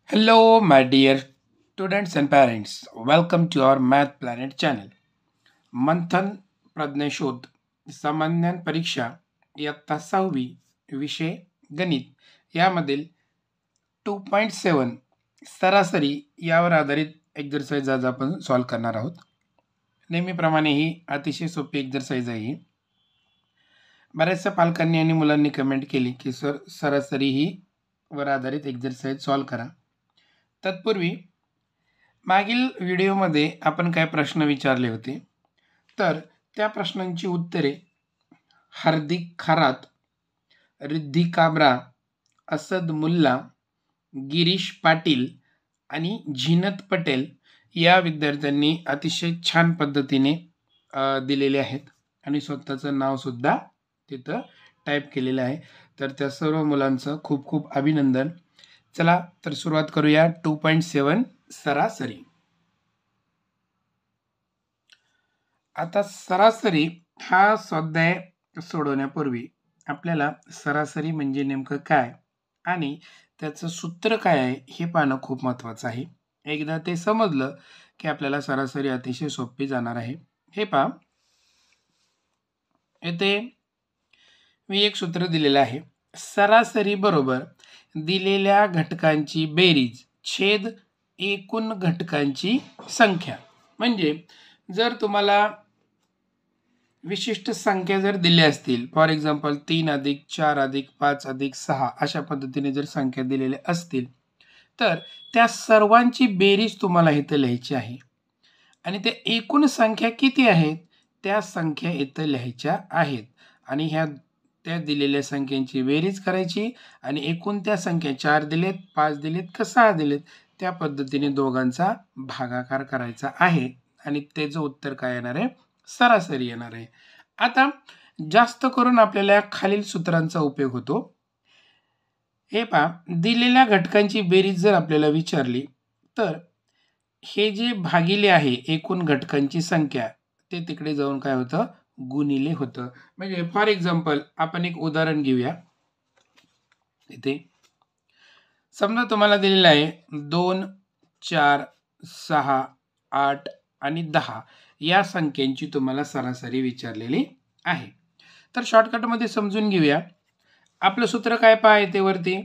Hello, my dear students and parents. Welcome to our Math Planet channel. मंथन प्रज्ञाशोध सामान्य परीक्षा इयत्ता 6वी विषय गणित यामधील 2.7 सरासरी यावर आधारित एक्झरसाइज आज आपण सॉल्व करणार आहोत. नेहमीप्रमाणे ही अतिशय सोपी एक्झरसाइज आहे. बऱ्याचशा पालकांनी आणि मुलांनी कमेंट केली की सर सरासरी ही वर आधारित एक्झरसाइज सॉल्व करा. तत्पूर्वी मागील व्हिडिओमध्ये आपण काय प्रश्न विचारले होते, तर त्या प्रश्नांची उत्तरे हार्दिक खरात, रिद्धी काबरा, असद मुल्ला, गिरीश पाटील आणि झिनत पटेल या विद्यार्थ्यांनी अतिशय छान पद्धतीने दिलेले आहेत आणि स्वतःचं नावसुद्धा तिथं टाईप केलेलं आहे. तर त्या सर्व मुलांचं खूप खूप अभिनंदन. चला तर सुरुवात करूया 2.7 सरासरी. आता सरासरी हा स्वाध्याय सोडवण्यापूर्वी आपल्याला सरासरी म्हणजे नेमकं काय आणि त्याचं सूत्र काय आहे हे पाहणं खूप महत्त्वाचं आहे. एकदा ते समजलं की आपल्याला सरासरी अतिशय सोपी जाणार आहे. हे पहा, येथे मी एक सूत्र दिलेलं आहे. सरासरी बरोबर दिलेल्या घटकांची बेरीज छेद एकूण घटकांची संख्या. म्हणजे जर तुम्हाला विशिष्ट संख्या जर दिल्या असतील, फॉर एक्झाम्पल 3 अधिक 4 अधिक 5 अधिक 6 अशा पद्धतीने जर संख्या दिलेल्या असतील, तर त्या सर्वांची बेरीज तुम्हाला इथं लिहायची आहे आणि त्या एकूण संख्या किती आहेत त्या संख्या इथं लिहायच्या आहेत आणि ह्या त्या दिलेल्या संख्यांची बेरीज करायची आणि एकूण त्या संख्या 4 दिलेत, 5 दिलेत का 6 दिलेत त्या पद्धतीने दोघांचा भागाकार करायचा आहे आणि त्याचं उत्तर काय येणार आहे, सरासरी येणार आहे. आता जास्त करून आपल्याला खालील सूत्रांचा उपयोग होतो. हे पहा, दिलेल्या घटकांची बेरीज जर आपल्याला विचारली तर हे जे भागिले आहे एकूण घटकांची संख्या ते तिकडे जाऊन काय होतं, गुणिले होतं. म्हणजे फॉर एक्झाम्पल आपण एक उदाहरण घेऊया. इथे समजा तुम्हाला दिलेलं आहे 2, 4, 6, 8 आणि 10 या संख्यांची तुम्हाला सरासरी विचारलेली आहे. तर शॉर्टकटमध्ये समजून घेऊया. आपलं सूत्र काय पाहायचे वरती,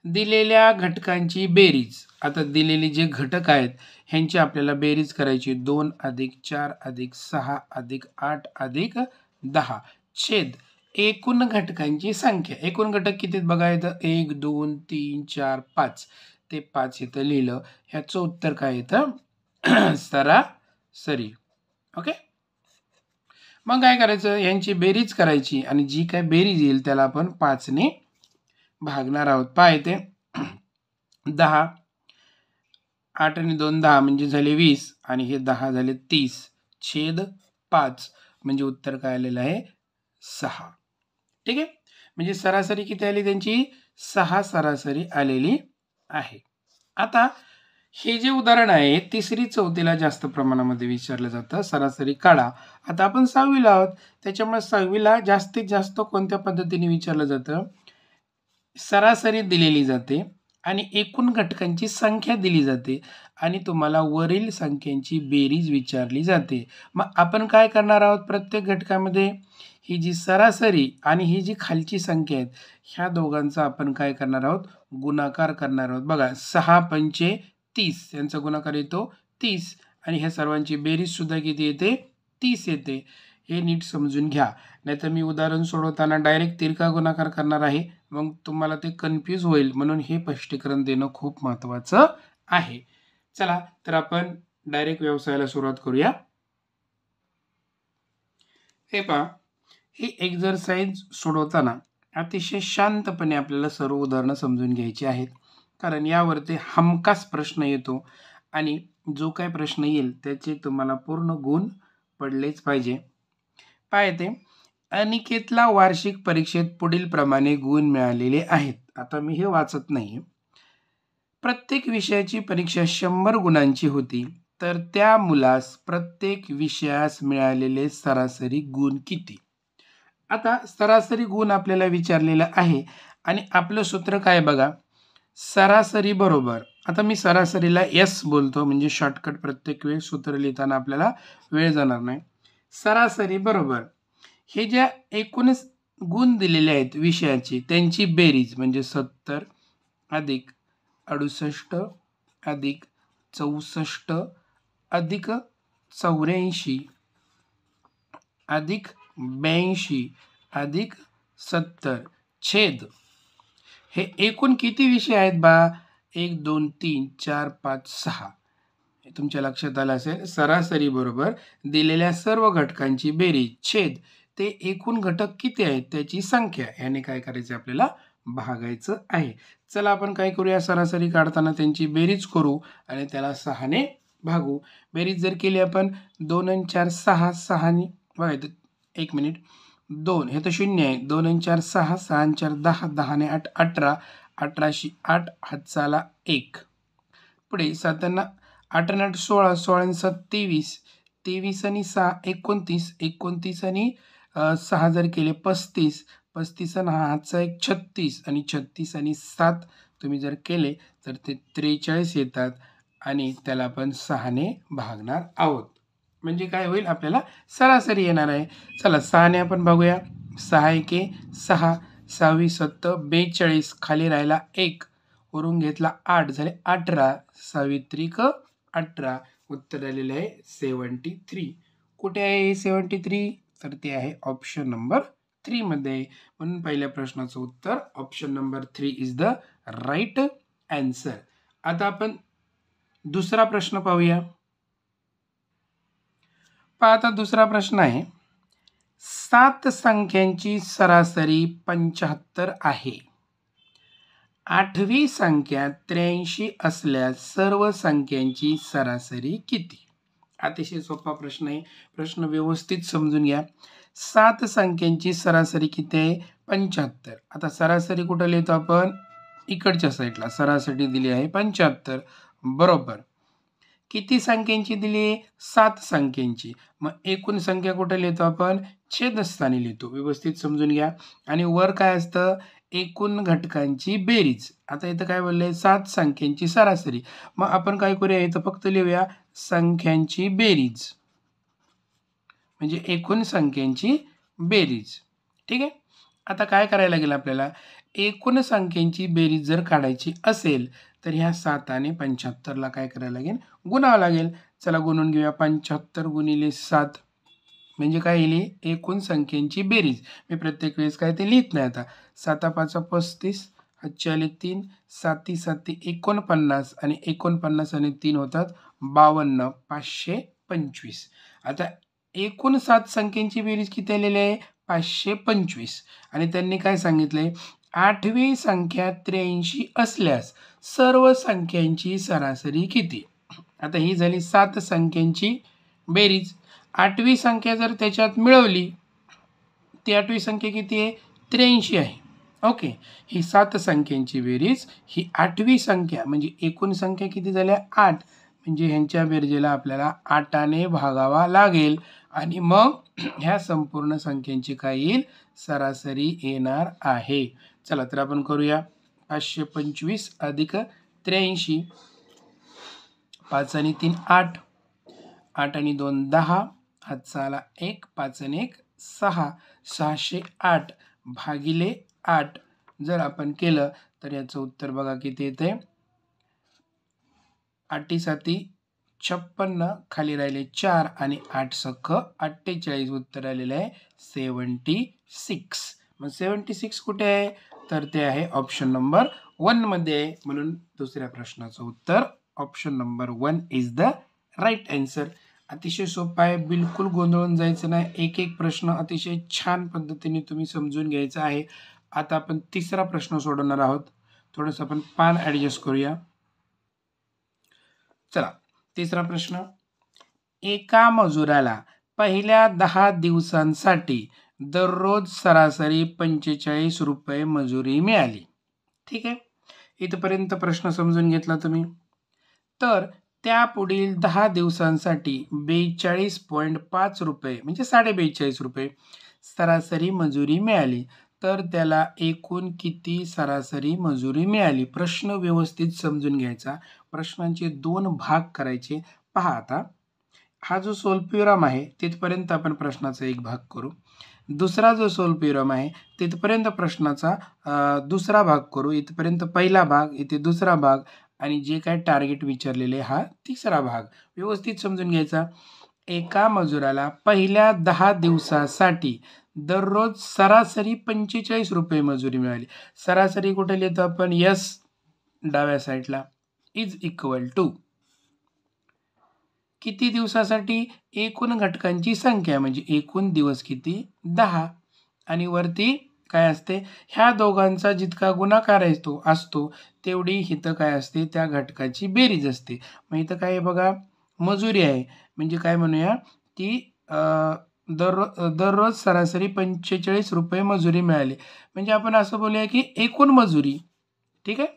दिलेल्या घटकांची बेरीज. आता दिलेले जे घटक आहेत ह्यांची आपल्याला बेरीज करायची. 2 अधिक 4 अधिक 6 अधिक 8 अधिक 10 छेद एकूण घटकांची संख्या. एकूण घटक किती बघा येतं, 1 2 3 4 5. ते 5 इथं लिहिलं. ह्याचं उत्तर काय येतं, सरासरी. ओके, मग काय करायचं, यांची बेरीज करायची आणि जी काय बेरीज येईल त्याला आपण 5 ने भागणार आहोत. पहा येते 10, 8 आणि 2 10 म्हणजे झाले 20 आणि हे 10 झाले 30 छेद 5 म्हणजे उत्तर काय आलेलं आहे, 6. ठीक आहे, म्हणजे सरासरी किती आली त्यांची, 6 सरासरी आलेली आहे. आता हे जे उदाहरण आहे 3री 4थीला जास्त प्रमाणामध्ये विचारलं जातं, सरासरी काढा. आता आपण 6वीला आहोत त्याच्यामुळे 6वीला जास्तीत जास्त कोणत्या पद्धतीने विचारलं जातं, सरासरी दिलेली जाते आणि एकूण घटकांची संख्या दिली जाते आणि तुम्हाला वरील संख्यांची बेरीज विचारली जाते. मग आपण काय करणार आहोत, प्रत्येक घटकामध्ये ही जी सरासरी आणि ही जी खालची संख्या आहेत ह्या दोघांचा आपण काय करणार आहोत, गुणाकार करणार आहोत. बघा 6 पंचे 30 यांचा गुणाकार येतो 30 आणि ह्या सर्वांची बेरीज सुद्धा किती येते, 30 येते. हे नीट समजून घ्या, नाहीतर मी उदाहरण सोडवताना डायरेक्ट तिरका गुणाकार करणार आहे, मग तुम्हाला ते कन्फ्यूज होईल. म्हणून हे स्पष्टीकरण देणं खूप महत्त्वाचं आहे. चला तर आपण डायरेक्ट व्यवसायाला सुरुवात करूया. हे पहा, ही एक्झरसाइज सोडवताना अतिशय शांतपणे आपल्याला सर्व उदाहरणं समजून घ्यायची आहेत, कारण यावरती हमखास प्रश्न येतो आणि जो काही प्रश्न येईल त्याचे तुम्हाला पूर्ण गुण पडलेच पाहिजे. पाहते, अनिकेतला वार्षिक परीक्षेत पुढील प्रमाणे गुण मिळालेले आहेत. आता मी हे वाचत नाही. प्रत्येक विषयाची परीक्षा 100 गुणांची होती, तर त्या मुलास प्रत्येक विषयास मिळालेले सरासरी गुण किती. आता सरासरी गुण आपल्याला विचारलेला आहे आणि आपलं सूत्र काय बघा, सरासरी बरोबर, आता मी सरासरीला एस बोलतो म्हणजे शॉर्टकट, प्रत्येक वेळेस सूत्र लिहिताना आपल्याला वेळ जाणार नाही. सरासरी बरोबर हे ज्या एकूण गुण दिलेले आहेत विषयाची त्यांची बेरीज म्हणजे 70 अधिक 68 अधिक 64 अधिक 84 अधिक 82 अधिक 70 छेद हे एकूण किती विषय आहेत बा? 1 2 3 4 5 6. तुमच्या लक्षात आलं असेल. सरासरी बरोबर दिलेल्या सर्व घटकांची बेरीज छेद ते एकूण घटक किती आहेत त्याची संख्या, याने काय करायचं आपल्याला भागायचं आहे. चला आपण काय करूया, सरासरी काढताना त्यांची बेरीज करू आणि त्याला 6 ने भागू. बेरीज जर केली आपण 2 आणि 4 6, 6 ने बघा एक मिनिट 2 हे तर 0 आहे. 2 आणि 4 6, 6 आणि 4 10, 10 ने 8 18, 18शी 8 हातचाला 1. पुढे 7 आणि 8 आणि 8 16, 16 आणि 7 23, 23 आणि 6 29, 29 आणि 6 जर केले 35, 35 आणि हातचा 1 36 आणि 36 आणि 7 तुम्ही जर केले तर ते 43 येतात आणि त्याला आपण 6 ने भागणार आहोत. म्हणजे काय होईल, आपल्याला सरासरी येणार आहे. चला 6 ने आपण बघूया. 6 एके 6, 6 7 42, खाली राहिला 1, वरून घेतला 8 झाले 18, 6 त्रिक 18, उत्तर आलेलं आहे 73. कुठे आहे 73? तर ते आहे ऑप्शन नंबर 3 मध्ये. म्हणून पहिल्या प्रश्नाचं उत्तर option number 3 is the right answer. आता आपण दुसरा प्रश्न पाहूया. पहा, आता दुसरा प्रश्न आहे, 7 संख्यांची सरासरी 75 आहे. 8वी संख्या 83 असल्यास सर्व संख्यांची सरासरी किती? अतिशय सोपा प्रश्न आहे. प्रश्न व्यवस्थित समजून घ्या. 7 संख्यांची सरासरी किती आहे? 75. आता सरासरी कुठं लिहितो आपण? इकडच्या साईडला सरासरी दिली आहे 75 बरोबर. किती संख्यांची दिली? 7 संख्यांची. मग एकूण संख्या कुठे लिहितो आपण? छेदस्थानी लिहितो. व्यवस्थित समजून घ्या. आणि वर काय असतं? एकूण घटकांची बेरीज. आता इथं काय बोललंय? 7 संख्यांची सरासरी. मग आपण काय करूया, इथं फक्त लिहूया संख्यांची बेरीज म्हणजे एकूण संख्यांची बेरीज. ठीक आहे. आता काय करायला लागेल आपल्याला? एकूण संख्यांची बेरीज जर काढायची असेल तर ह्या 7 आणि 75ला काय करायला लागेल? गुणावं लागेल. चला गुणून घेऊया. 75 गुणिले 7 म्हणजे काय येईल? एकूण संख्यांची बेरीज. मी प्रत्येक वेळेस काय ते लिहित नाही. आता 7 5 35, हातचे आले 3, 7 7 49 आणि 49 आणि 3 होतात 52, 525. आता एकूण 7 संख्यांची बेरीज किती आलेली आहे? 525. आणि त्यांनी काय सांगितलंय? 8वी संख्या 83 असल्यास सर्व संख्यांची सरासरी किती? आता ही झाली 7 संख्यांची बेरीज. 8वी संख्या जर त्याच्यात मिळवली, ती 8वी संख्या किती आहे? 83 आहे. ओके. ही 7 संख्यांची बेरीज, ही 8वी संख्या म्हणजे एकूण संख्या किती झाल्या? 8. म्हणजे ह्यांच्या बेरजेला आपल्याला 8 ने भागावा लागेल आणि मग ह्या संपूर्ण संख्यांची काय येईल? सरासरी येणार आहे. चला तर आपण करूया. 525 अधिक 83, 5 आणि 3 8, 8 आणि 2 10, हातचा आला 1, 5 आणि 1 6, 608 भागिले 8 जर आपण केलं तर याचं उत्तर बघा किती येते? 8 7 56, खाली राहिले 4 आणि 8 सख 48, उत्तर आलेलं आहे 76. मग 76 कुठे आहे? तर ते आहे ऑप्शन नंबर 1 मध्ये आहे. म्हणून दुसऱ्या प्रश्नाचं उत्तर option number 1 is the right answer. अतिशय सोपा आहे, बिलकुल गोंधळून जायचं नाही. एक एक प्रश्न अतिशय छान पद्धतीने तुम्ही समजून घ्यायचा आहे. आता आपण तिसरा प्रश्न सोडवणार आहोत. थोडंसं आपण पान ॲडजस्ट करूया. चला तिसरा प्रश्न, एका मजुराला पहिल्या 10 दिवसांसाठी दररोज सरासरी 45 रुपये मजुरी मिळाली. ठीक आहे. इथपर्यंत प्रश्न समजून घेतला तुम्ही. तर त्या पुढील 10 दिवसांसाठी 42.5 रुपये म्हणजे 42.5 रुपये सरासरी मजुरी मिळाली. तर त्याला एकूण किती सरासरी मजुरी मिळाली. प्रश्न व्यवस्थित समजून घ्यायचा. प्रश्नांचे 2 भाग करायचे. पहा आता हा जो सोल्पिरम आहे तिथपर्यंत आपण प्रश्नाचा एक भाग करू. दुसरा जो सोल्पिरम आहे तिथपर्यंत प्रश्नाचा दुसरा भाग करू. इथपर्यंत पहिला भाग, इथे दुसरा भाग आणि जे काय टार्गेट विचारलेले हा तिसरा भाग. व्यवस्थित समजून घ्यायचा. एका मजुराला पहिल्या 10 दिवसासाठी दररोज सरासरी 45 रुपये मजुरी मिळाली. सरासरी कुठे लिहितो आपण? यस डाव्या साईडला इज इक्वल टू किती दिवसासाठी? एकूण घटकांची संख्या म्हणजे एकूण दिवस किती? 10 आणि वरती काय असते? ह्या दोघांचा जितका गुणाकार असतो तेवढी इथं काय असते? त्या घटकाची बेरीज असते. मग इथं काय बघा मजुरी आहे म्हणजे काय म्हणूया की दररोज सरासरी 45 रुपये मजुरी मिळाली. म्हणजे आपण असं बोलूया की एकूण मजुरी. ठीक आहे.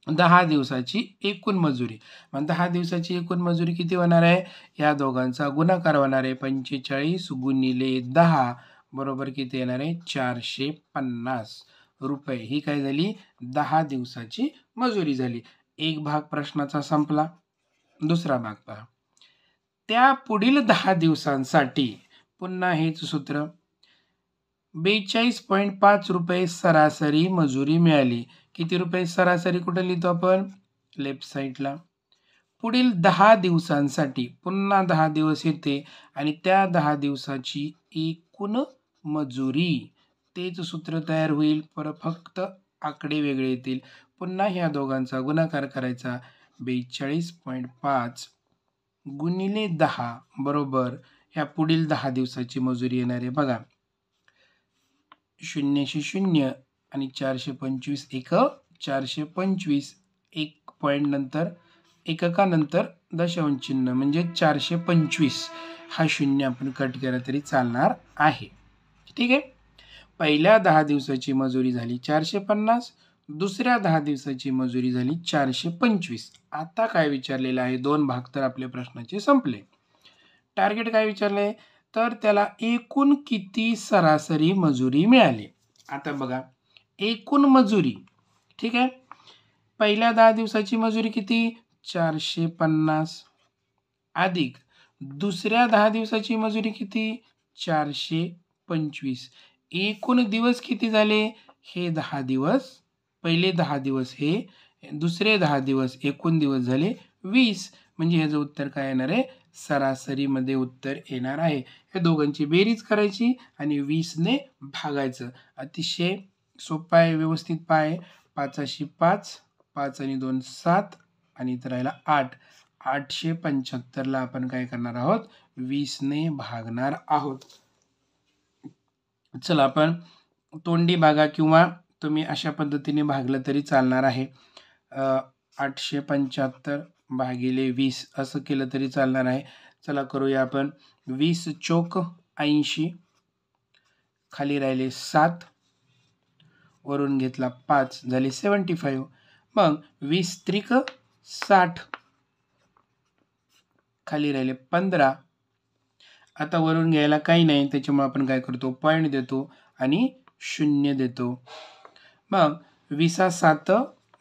10 दिवसाची एकूण मजुरी. मग 10 दिवसाची एकूण मजुरी किती होणार आहे? या दोघांचा गुणाकार होणार आहे. 45 गुणिले 10 बरोबर किती येणार आहे? 450 रुपये. ही काय झाली? 10 दिवसाची मजुरी झाली. एक भाग प्रश्नाचा संपला. दुसरा भाग पहा. त्या पुढील 10 दिवसांसाठी पुन्हा हेच सूत्र. 42.5 रुपये सरासरी मजुरी मिळाली. किती रुपये सरासरी कुठे लिहितो आपण? लेफ्ट साईडला. पुढील 10 दिवसांसाठी पुन्हा 10 दिवस येते आणि त्या 10 दिवसाची एकूण मजुरी. तेच सूत्र तयार होईल. फक्त आकडे वेगळे येतील. पुन्हा ह्या दोघांचा गुणाकार करायचा. 42.5 गुणिले 10 बरोबर ह्या पुढील 10 दिवसाची मजुरी येणार आहे. बघा 0शी 0 आणि 425 एक 425 एक पॉईंट नंतर एककानंतर दशांश चिन्ह म्हणजे 425 हा शून्य आपण कट केला तरी चालणार आहे. ठीक आहे. पहिल्या 10 दिवसाची मजुरी झाली 450. दुसऱ्या 10 दिवसाची मजुरी झाली 425. आता काय विचारलेलं आहे? 2 भाग तर आपल्या प्रश्नाचे संपले. टार्गेट काय विचारलंय? तर त्याला एकूण किती सरासरी मजुरी मिळाली. आता बघा एकूण मजुरी. ठीक आहे. पहिल्या 10 दिवसाची मजुरी किती? 450 अधिक दुसऱ्या 10 दिवसाची मजुरी किती? 425. एकूण दिवस किती झाले? हे 10 दिवस. पहिले 10 दिवस हे, दुसरे 10 दिवस, एकूण दिवस झाले 20. म्हणजे ह्याचं उत्तर काय येणार आहे? सरासरीमध्ये उत्तर येणार आहे. हे दोघांची बेरीज करायची आणि 20ने भागायचं. अतिशय सोपं आहे. व्यवस्थित पाय. 5 5, 5 आणि 2 7 आणि इथं राहिला 8. 875ला आपण काय करणार आहोत? 20ने भागणार आहोत. चला आपण तोंडी भागा किंवा तुम्ही अशा पद्धतीने भागलं तरी चालणार आहे. 875 भागिले 20 असं केलं तरी चालणार आहे. चला करूया आपण. 20 चोक 80, खाली राहिले 7, वरून घेतला 5 झाले 75. मग 20 त्रिक 60, खाली राहिले 15. आता वरून घ्यायला काही नाही त्याच्यामुळे आपण काय करतो? पॉईंट देतो आणि 0 देतो. मग 20 7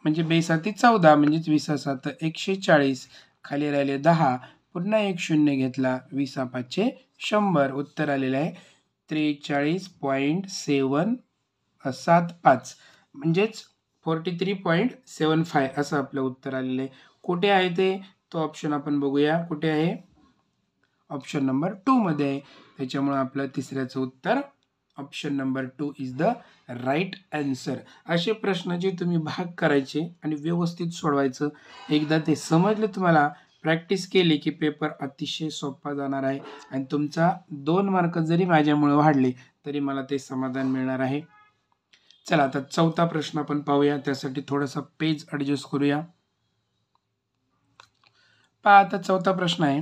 म्हणजे 2 14 म्हणजेच 20 7 140, खाली राहिले 10, पुन्हा एक 0 घेतला. 20 5 100. उत्तर आलेलं आहे 43.775 म्हणजेच 43.75 असं आपलं उत्तर आलेलं आहे. कुठे आहे ते? तो ऑप्शन आपण बघूया. कुठे आहे? ऑप्शन नंबर 2 मध्ये आहे. त्याच्यामुळे आपलं तिसऱ्याचं उत्तर option number 2 is the right answer. असे प्रश्नाचे तुम्ही भाग करायचे आणि व्यवस्थित सोडवायचं. एकदा ते समजलं तुम्हाला, प्रॅक्टिस केली की पेपर अतिशय सोपा जाणार आहे आणि तुमचा 2 मार्क जरी माझ्यामुळे वाढले तरी मला ते समाधान मिळणार आहे. चला आता चौथा प्रश्न आपण पाहूया. त्यासाठी थोडासा पेज ॲडजस्ट करूया. पहा आता चौथा प्रश्न आहे.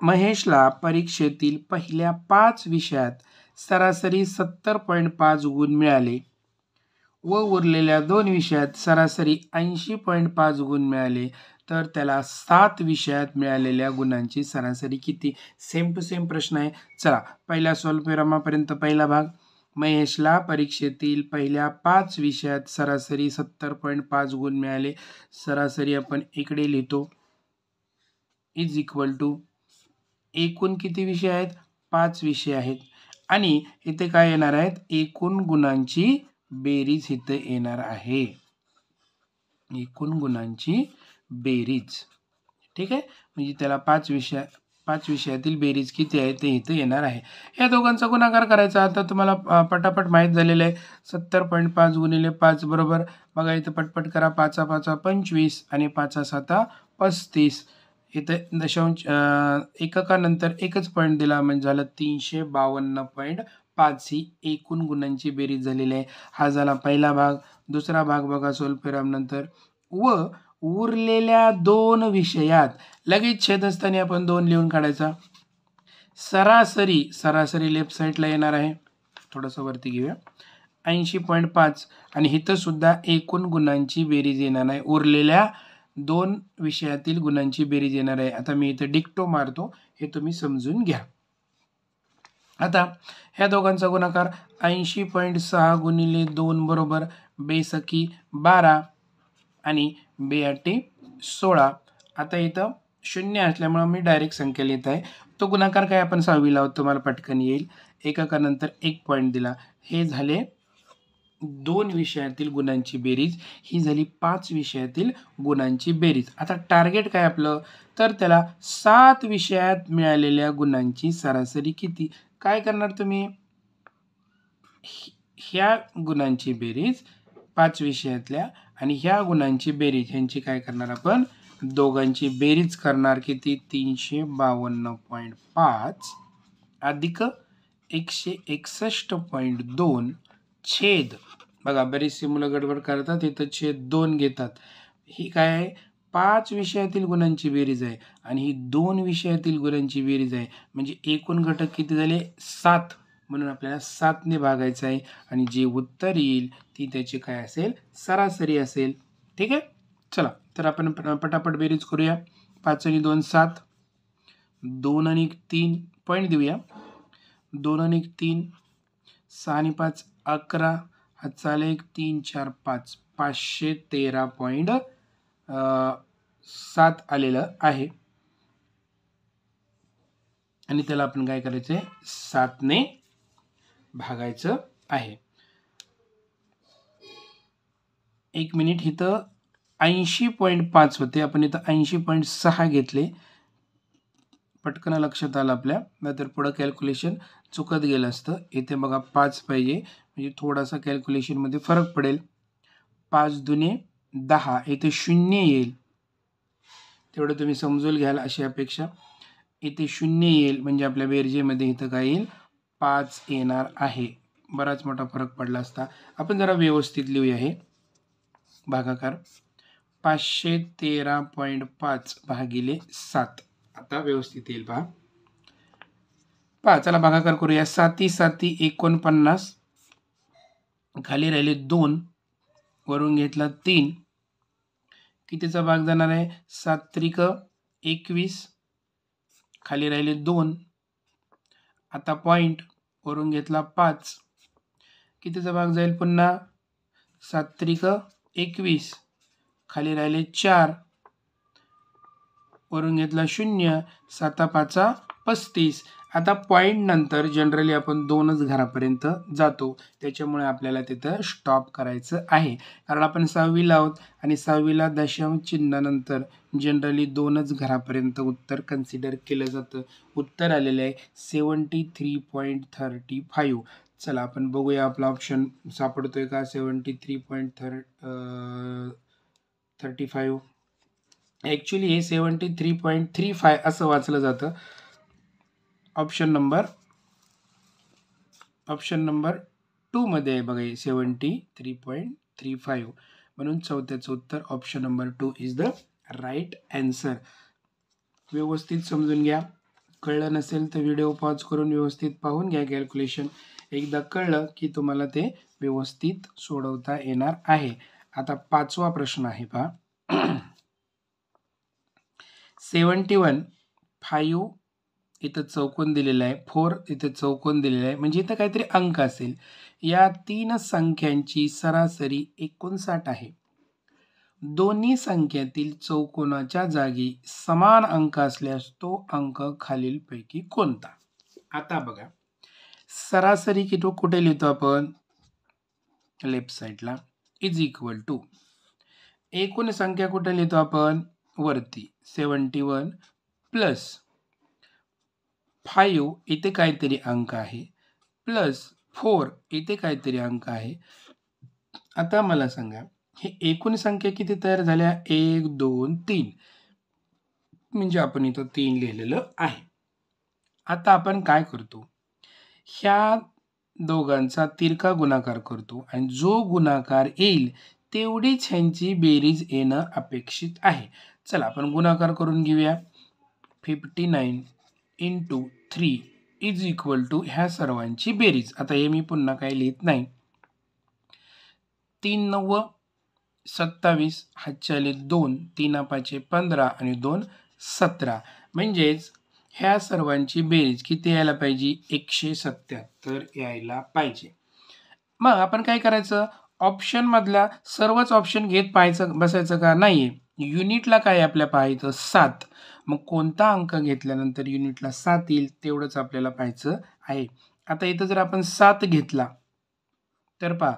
महेशला परीक्षेतील पहिल्या 5 विषयात सरासरी 70.5 गुण मिळाले व उरलेल्या 2 विषयात सरासरी 80.5 गुण मिळाले. तर त्याला 7 विषयात मिळालेल्या गुणांची सरासरी किती? सेम टू सेम प्रश्न आहे. चला पहिल्या सोल्पिरमापर्यंत पहिला भाग. महेशला परीक्षेतील पहिल्या 5 विषयात सरासरी 70.5 गुण मिळाले. सरासरी आपण इकडे लिहितो इज इक्वल टू एकूण किती विषय आहेत? 5 विषय आहेत आणि इथे काय येणार आहेत? एकूण गुणांची बेरीज इथे येणार आहे. एकूण गुणांची बेरीज. ठीक आहे, म्हणजे त्याला 5 विषयातील बेरीज किती आहे ते इथे येणार आहे. या दोघांचा गुणाकार करायचा. आता तुम्हाला पटापट माहीत झालेलं आहे. 70.5 गुणिले 5 बरोबर, बघा इथं पटपट करा. 5 5 25 आणि 5 7 35. इथे दशांश एककानंतर एकच पॉईंट दिला म्हणजे झालं 352.5 ही एकूण गुणांची बेरीज झालेली आहे. हा झाला पहिला भाग. दुसरा भाग बघा स्वल्पविराम नंतर. व उरलेल्या 2 विषयात लगेच छेदस्थानी आपण 2 लिहून काढायचा. सरासरी लेफ्ट साईडला येणार आहे. थोडंसं वरती घेऊया. 80.5 आणि इथं सुद्धा एकूण गुणांची बेरीज येणार आहे. उरलेल्या 2 विषयातील गुणांची बेरीज येणार आहे. आता मी इथं डिक्टो मारतो, हे तुम्ही समजून घ्या. आता ह्या दोघांचा गुणाकार 80.6 गुणिले 2 बरोबर बेसकी 12 आणि बेआठी 16. आता इथं 0 असल्यामुळे मी डायरेक्ट संख्या लिहित आहे. तो गुणाकार काय आपण 6वी लावतो, तुम्हाला पटकन येईल. एककानंतर 1 पॉईंट दिला. हे झाले 2 विषयातील गुणांची बेरीज. ही झाली 5 विषयातील गुणांची बेरीज. आता टार्गेट काय आपलं, तर त्याला 7 विषयात मिळालेल्या गुणांची सरासरी किती. काय करणार तुम्ही, ह्या गुणांची बेरीज 5 विषयातल्या आणि ह्या गुणांची बेरीज ह्यांची काय करणार आपण, दोघांची बेरीज करणार. किती, 352.5 अधिक 161.2 छेद, बघा बरीचशी मुलं गडबड करतात, इथं छेद 2 घेतात. ही काय आहे, 5 विषयातील गुणांची बेरीज आहे आणि ही 2 विषयातील गुणांची बेरीज आहे. म्हणजे एकूण घटक किती झाले, 7. म्हणून आपल्याला 7 ने भागायचं आहे आणि जे उत्तर येईल ती त्याची काय असेल, सरासरी असेल. ठीक आहे, चला तर आपण पटापट बेरीज करूया. 5 आणि 2 7, 2 आणि 3 पॉईंट देऊया. 2 आणि 3 6 आणि 5 11, हातचा आलेख 3 4 5 513.7 आलेलं आहे आणि त्याला आपण काय करायचं आहे, 7 ने भागायचं आहे. 1 मिनिट, इथं 80.5 होते, आपण इथं 80.6 घेतले. पटकन लक्षात आलं आपल्या, नाहीतर पुढं कॅल्क्युलेशन चुकत गेलं असतं. इथे बघा 5 पाहिजे, म्हणजे थोडासा कॅल्क्युलेशनमध्ये फरक पडेल. 5 दुने 10, इथे 0 येईल, तेवढं तुम्ही समजून घ्याल अशी अपेक्षा. इथे 0 येईल म्हणजे आपल्या बेरजेमध्ये इथं काय येईल, 5 येणार आहे. बराच मोठा फरक पडला असता. आपण जरा व्यवस्थित लिहूया हे भागाकार. 513.5 भागिले 7. आता व्यवस्थित येईल पहा. चला भागाकार करूया. 7 7 49, खाली राहिले 2, वरून घेतला 3, कितीचा भाग जाणार आहे, 7 त्रिक 21, खाली राहिले 2, आता पॉईंट, वरून घेतला 5, कितीचा भाग जाईल पुन्हा, 7 त्रिक 21, खाली राहिले 4, वरून घेतला 0, 7 5 35. आता पॉईंट नंतर जनरली आपण 2च घरापर्यंत जातो, त्याच्यामुळे आपल्याला तिथं स्टॉप करायचं आहे. कारण आपण 6वीला आहोत आणि 6वीला दशांश चिन्हानंतर जनरली 2च घरापर्यंत उत्तर कन्सिडर केलं जातं. उत्तर आलेलं आहे 73.35. चला आपण बघूया आपला ऑप्शन सापडतोय का. 73.35 ॲक्च्युली हे 73.35 असं वाचलं जातं. ऑप्शन नंबर 2 मध्ये आहे बघा, 73.35. म्हणून चौथ्याचं उत्तर option number 2 is the right answer. व्यवस्थित समजून घ्या. कळलं नसेल तर व्हिडिओ पॉज करून व्यवस्थित पाहून घ्या कॅल्क्युलेशन. एकदा कळलं की तुम्हाला ते व्यवस्थित सोडवता येणार आहे. आता 5वा प्रश्न आहे पहा. 71 5 इथं चौकोन दिलेला आहे, 4 इथं चौकोन दिलेला आहे, म्हणजे इथं काहीतरी अंक असेल. या तीन संख्यांची सरासरी 59 आहे. दोन्ही संख्यातील चौकोनाच्या जागी समान अंक असल्यास तो अंक खालीलपैकी कोणता? आता बघा, सरासरी कुठे लिहितो आपण? लेफ्ट साईडला इज इक्वल टू एकूण संख्या कुठे लिहितो आपण? वरती 71 प्लस 5 इथे काहीतरी अंक आहे प्लस 4 इथे काहीतरी अंक आहे. आता मला सांगा, हे एकूण संख्या किती तयार झाल्या? 1 2 3, म्हणजे आपण इथं 3 लिहिलेलं आहे. आता आपण काय करतो, ह्या दोघांचा तिरका गुणाकार करतो आणि जो गुणाकार येईल तेवढीच ह्यांची बेरीज येणं अपेक्षित आहे. चला आपण गुणाकार करून घेऊया. 59 × 3 इज इक्वल टू ह्या सर्वांची बेरीज. आता हे मी पुन्हा काही लिहित नाही. 3 9 27, हातच्याले 2, 3 5 15 आणि 2 17, म्हणजेच ह्या सर्वांची बेरीज किती यायला पाहिजे? 177 यायला पाहिजे. मग आपण काय करायचं, ऑप्शन मधला सर्वच ऑप्शन घेत पाहायचं बसायचं का? नाही, युनिटला काय आपल्या पाहायचं? 7. मग कोणता अंक घेतल्यानंतर युनिटला 7 येईल तेवढंच आपल्याला पाहायचं आहे. आता इथं जर आपण 7 घेतला तर पहा,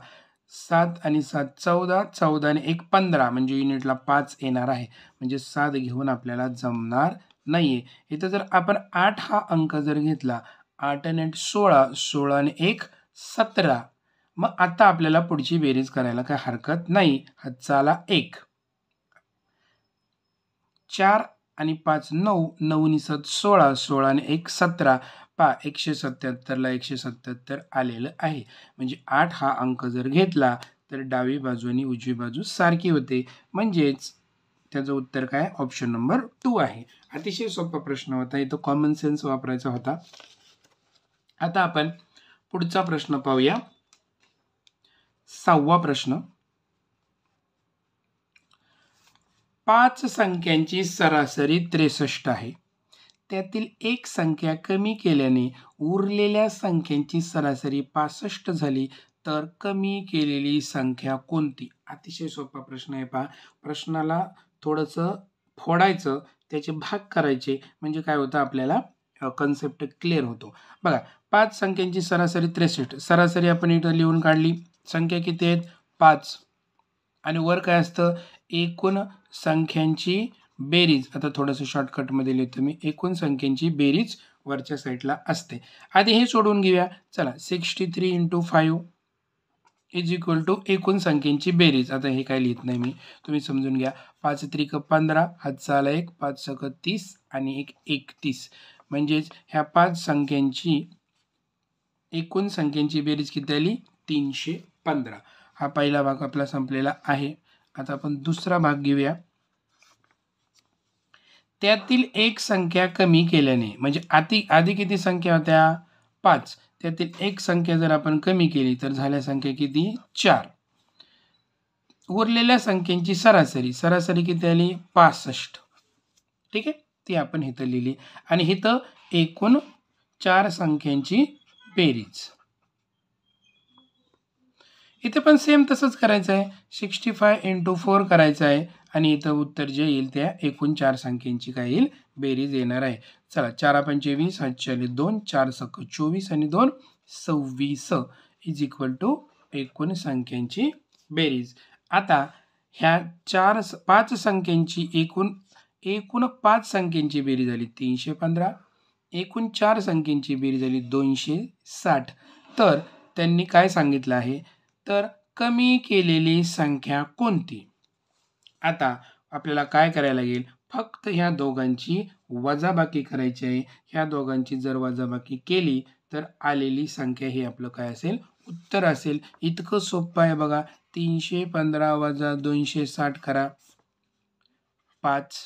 7 आणि 7 14, 14 आणि 1 15, म्हणजे युनिटला 5 येणार आहे. म्हणजे 7 घेऊन आपल्याला जमणार नाहीये. इथं जर आपण 8 हा अंक जर घेतला, 8 आणि 8 16, 16 आणि 1 17, मग आता आपल्याला पुढची बेरीज करायला काय हरकत नाही. हातचाला 1, 4 आणि 5 9, 9 आणि 7 16, 16 आणि 1 17, पहा 177ला 177 आलेलं आहे. म्हणजे 8 हा अंक जर घेतला तर डावी बाजू आणि उजवी बाजू सारखी होते, म्हणजेच त्याचं उत्तर काय? ऑप्शन नंबर 2 आहे. अतिशय सोपा प्रश्न होता, इथं कॉमन सेन्स वापरायचा होता. आता आपण पुढचा प्रश्न पाहूया. 6वा प्रश्न. 5 संख्यांची सरासरी 63 आहे. त्यातील एक संख्या कमी केल्याने उरलेल्या संख्यांची सरासरी 65 झाली, तर कमी केलेली संख्या कोणती? अतिशय सोपा प्रश्न आहे. पहा, प्रश्नाला थोडंसं फोडायचं, त्याचे भाग करायचे, म्हणजे काय होतं, आपल्याला कन्सेप्ट क्लिअर होतो. बघा, 5 संख्यांची सरासरी 63, सरासरी आपण इथं लिहून काढली. संख्या किती आहेत? 5, आणि वर काय असतं? एकूण संख्यांची बेरीज. आता थोडंसं शॉर्टकटमध्ये लिहितो मी. एकूण संख्यांची बेरीज वरच्या साईडला असते. आधी हे सोडवून घेऊया. चला, 63 × 5 इज इक्वल टू एकूण संख्यांची बेरीज. आता हे काय लिहित नाही मी, तुम्ही समजून घ्या. 5 त्रिक 15, हातचा आला 1, 5 सक 30 आणि 1 31, म्हणजेच ह्या 5 संख्यांची एकूण संख्यांची बेरीज किती आली? 315. हा पहिला भाग आपला संपलेला आहे. आता आपण दुसरा भाग घेऊया. त्यातील एक संख्या कमी केल्याने, म्हणजे आधी किती संख्या होत्या? 5. त्यातील एक संख्या जर आपण कमी केली तर झाल्या संख्या किती? 4. उरलेल्या संख्यांची सरासरी किती आली? 65. ठीक आहे, ती आपण इथं लिहिली. आणि इथं एकूण 4 संख्यांची बेरीज. इथे पण सेम तसंच करायचं आहे. 65 × 4 करायचं आहे आणि इथं उत्तर जे येईल त्या एकूण 4 संख्यांची काय येईल? बेरीज येणार आहे. चला, 4 5 20, 7 2, 4 सक 24 आणि 2 26 इज इक्वल टू एकूण संख्यांची बेरीज. आता ह्या 5 संख्यांची एकूण 5 संख्यांची बेरीज झाली 315, एकूण 4 संख्यांची बेरीज झाली 260. तर त्यांनी काय सांगितलं आहे? तर कमी केलेली संख्या कोणती? आता आपल्याला काय करायला लागेल? फक्त ह्या दोघांची वजाबाकी करायची आहे. ह्या दोघांची जर वजाबाकी केली तर आलेली संख्या ही आपलं काय असेल? उत्तर असेल. इतकं सोपं आहे बघा. 315 वजा 260 करा. 5,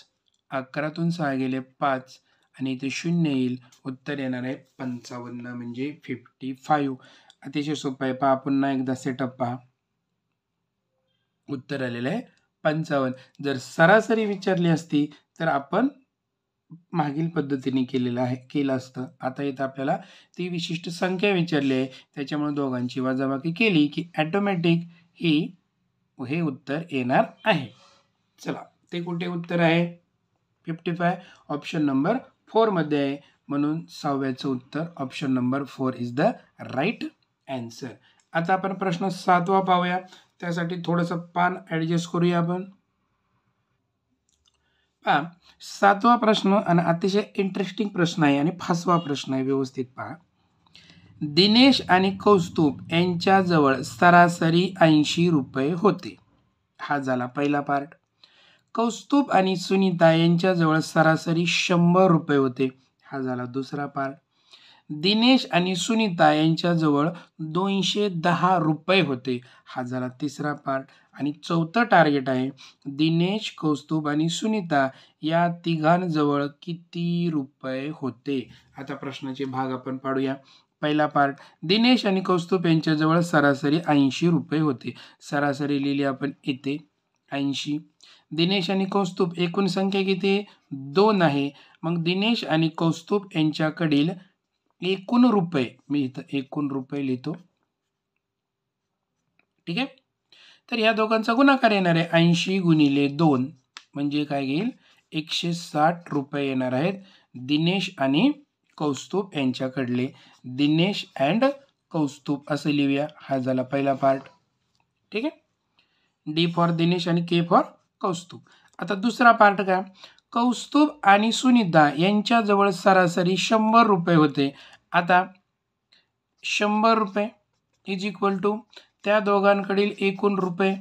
11तून 6 गेले 5, आणि इथे 0 येईल. उत्तर येणार आहे 55, म्हणजे 55. अतिशय सोपं आहे. पहा, पुन्हा एकदा सेटअप पहा. उत्तर आलेलं आहे 55. जर सरासरी विचारली असती तर आपण मागील पद्धतीने केलं असतं. आता इथं आपल्याला ती विशिष्ट संख्या विचारली आहे, त्याच्यामुळे दोघांची वजाबाकी केली की ऑटोमॅटिक हे उत्तर येणार आहे. चला, ते कुठे उत्तर आहे? 55 ऑप्शन नंबर 4 मध्ये आहे. म्हणून 6व्याचं उत्तर option number 4 is the right answer. आता आपण प्रश्न 7वा पाहूया. त्यासाठी थोडंसं पान ॲडजस्ट करूया आपण. 7वा प्रश्न आणि अतिशय इंटरेस्टिंग प्रश्न आहे आणि 5वा प्रश्न आहे. व्यवस्थित पहा. दिनेश आणि कौस्तुभ यांच्याजवळ सरासरी 80 रुपये होते. हा झाला पहिला पार्ट. कौस्तुभ आणि सुनीता यांच्याजवळ सरासरी 100 रुपये होते. हा झाला दुसरा पार्ट. दिनेश आणि सुनीता यांच्याजवळ 210 रुपये होते. हा झाला तिसरा पार्ट. आणि चौथं टार्गेट आहे, दिनेश, कौस्तुभ आणि सुनीता या तिघांजवळ किती रुपये होते? आता प्रश्नाचे भाग आपण पाडूया. पहिला पार्ट, दिनेश आणि कौस्तुभ यांच्याजवळ सरासरी 80 रुपये होते. सरासरी लिहिली आपण इथे 80. दिनेश आणि कौस्तुभ एकूण संख्या किती? 2 आहे. मग दिनेश आणि कौस्तुभ यांच्याकडील एकूण रुपये, मी इथं एकूण रुपये लिहितो. ठीक आहे. तर या दोघांचा गुणाकार येणार आहे. 80 गुणिले 2 म्हणजे काय येईल? 160 रुपये येणार आहेत दिनेश आणि कौस्तुभ यांच्याकडले. दिनेश अँड कौस्तुभ असं लिहूया. हा झाला पहिला पार्ट. ठीक आहे. डी फॉर दिनेश आणि के फॉर कौस्तुभ. आता दुसरा पार्ट काय? कौस्तुभ आणि सुनीता यांच्याजवळ सरासरी 100 रुपये होते. आता 100 रुपये इज इक्वल टू त्या दोघांकडील एकूण रुपये.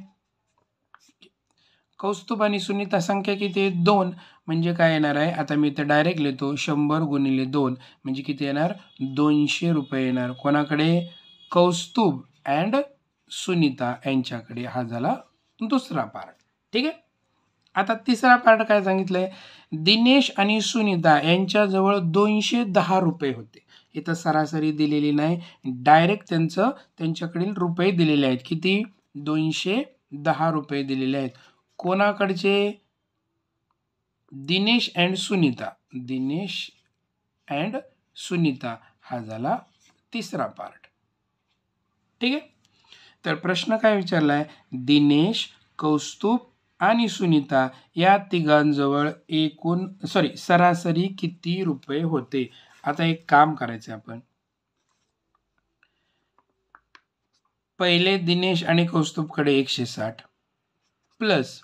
कौस्तुभ आणि सुनीता संख्या किती आहे? 2. म्हणजे काय येणार आहे? आता मी इथं डायरेक्ट लिहितो. 100 गुणिले 2 म्हणजे किती येणार? 200 रुपये येणार. कोणाकडे? कौस्तुभ अँड सुनीता यांच्याकडे. हा झाला दुसरा पार्ट. ठीक आहे. आता तिसरा पार्ट काय सांगितलंय? दिनेश आणि सुनीता यांच्याजवळ 210 रुपये होते. इथं सरासरी दिलेली नाही, डायरेक्ट त्यांच्याकडील रुपये दिलेले आहेत. किती? 210 रुपये दिलेले आहेत. कोणाकडचे? दिनेश अँड सुनीता. दिनेश अँड सुनीता हा झाला तिसरा पार्ट. ठीक आहे. तर प्रश्न काय विचारलाय? दिनेश, कौस्तुभ आणि सुनीता या तिघांजवळ सरासरी किती रुपये होते? आता एक काम करायचं आपण. पहिले दिनेश आणि कौस्तुभकडे 160 प्लस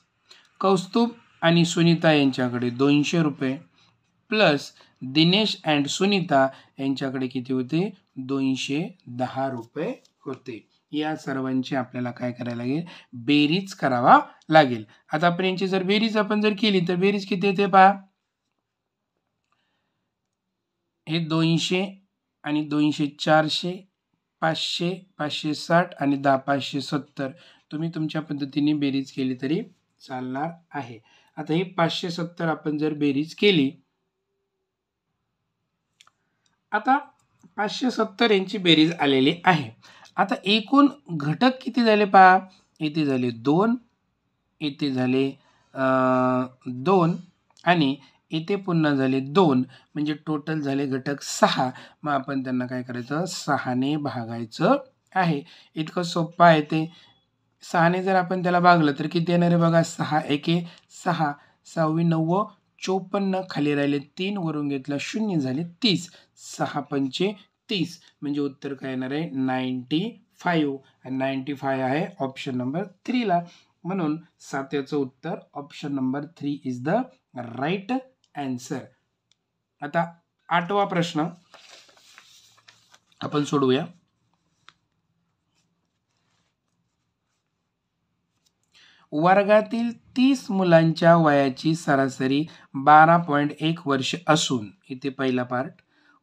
कौस्तुभ आणि सुनीता यांच्याकडे 200 रुपये प्लस दिनेश अँड सुनीता यांच्याकडे किती होते? 210 रुपये होते. या सर्वांची आपल्याला काय करायला लागेल? बेरीज करावा लागेल. आता आपण यांची जर बेरीज केली तर बेरीज किती येते पहा. हे 200 आणि 200 400, 500, 560 आणि 10 570. तुम्ही तुमच्या पद्धतीने बेरीज केली तरी चालणार आहे. आता ही 570 आपण जर बेरीज केली, आता 570 यांची बेरीज आलेली आहे. आता एकूण घटक किती झाले पहा. इथे झाले 2, इथे झाले 2 आणि इथे पुन्हा झाले 2, म्हणजे टोटल झाले घटक 6. मग आपण त्यांना काय करायचं? 6 ने भागायचं आहे. इतकं सोपं आहे ते. 6 ने जर आपण त्याला भागलं तर किती येणार आहे बघा. 6 एके 6, 6 9 54, खाली राहिले 3, वरून घेतला 0 झाले 30. 6 पंचे 30 म्हणजे उत्तर काय येणार आहे? 95. 95 आहे ऑप्शन नंबर 3 ला. म्हणून 7व्याचं उत्तर option number 3 is the right answer. आता 8वा प्रश्न आपण सोडवूया. वर्गातील 30 मुलांच्या वयाची सरासरी 12.1 वर्ष असून, इथे पहिला पार्ट,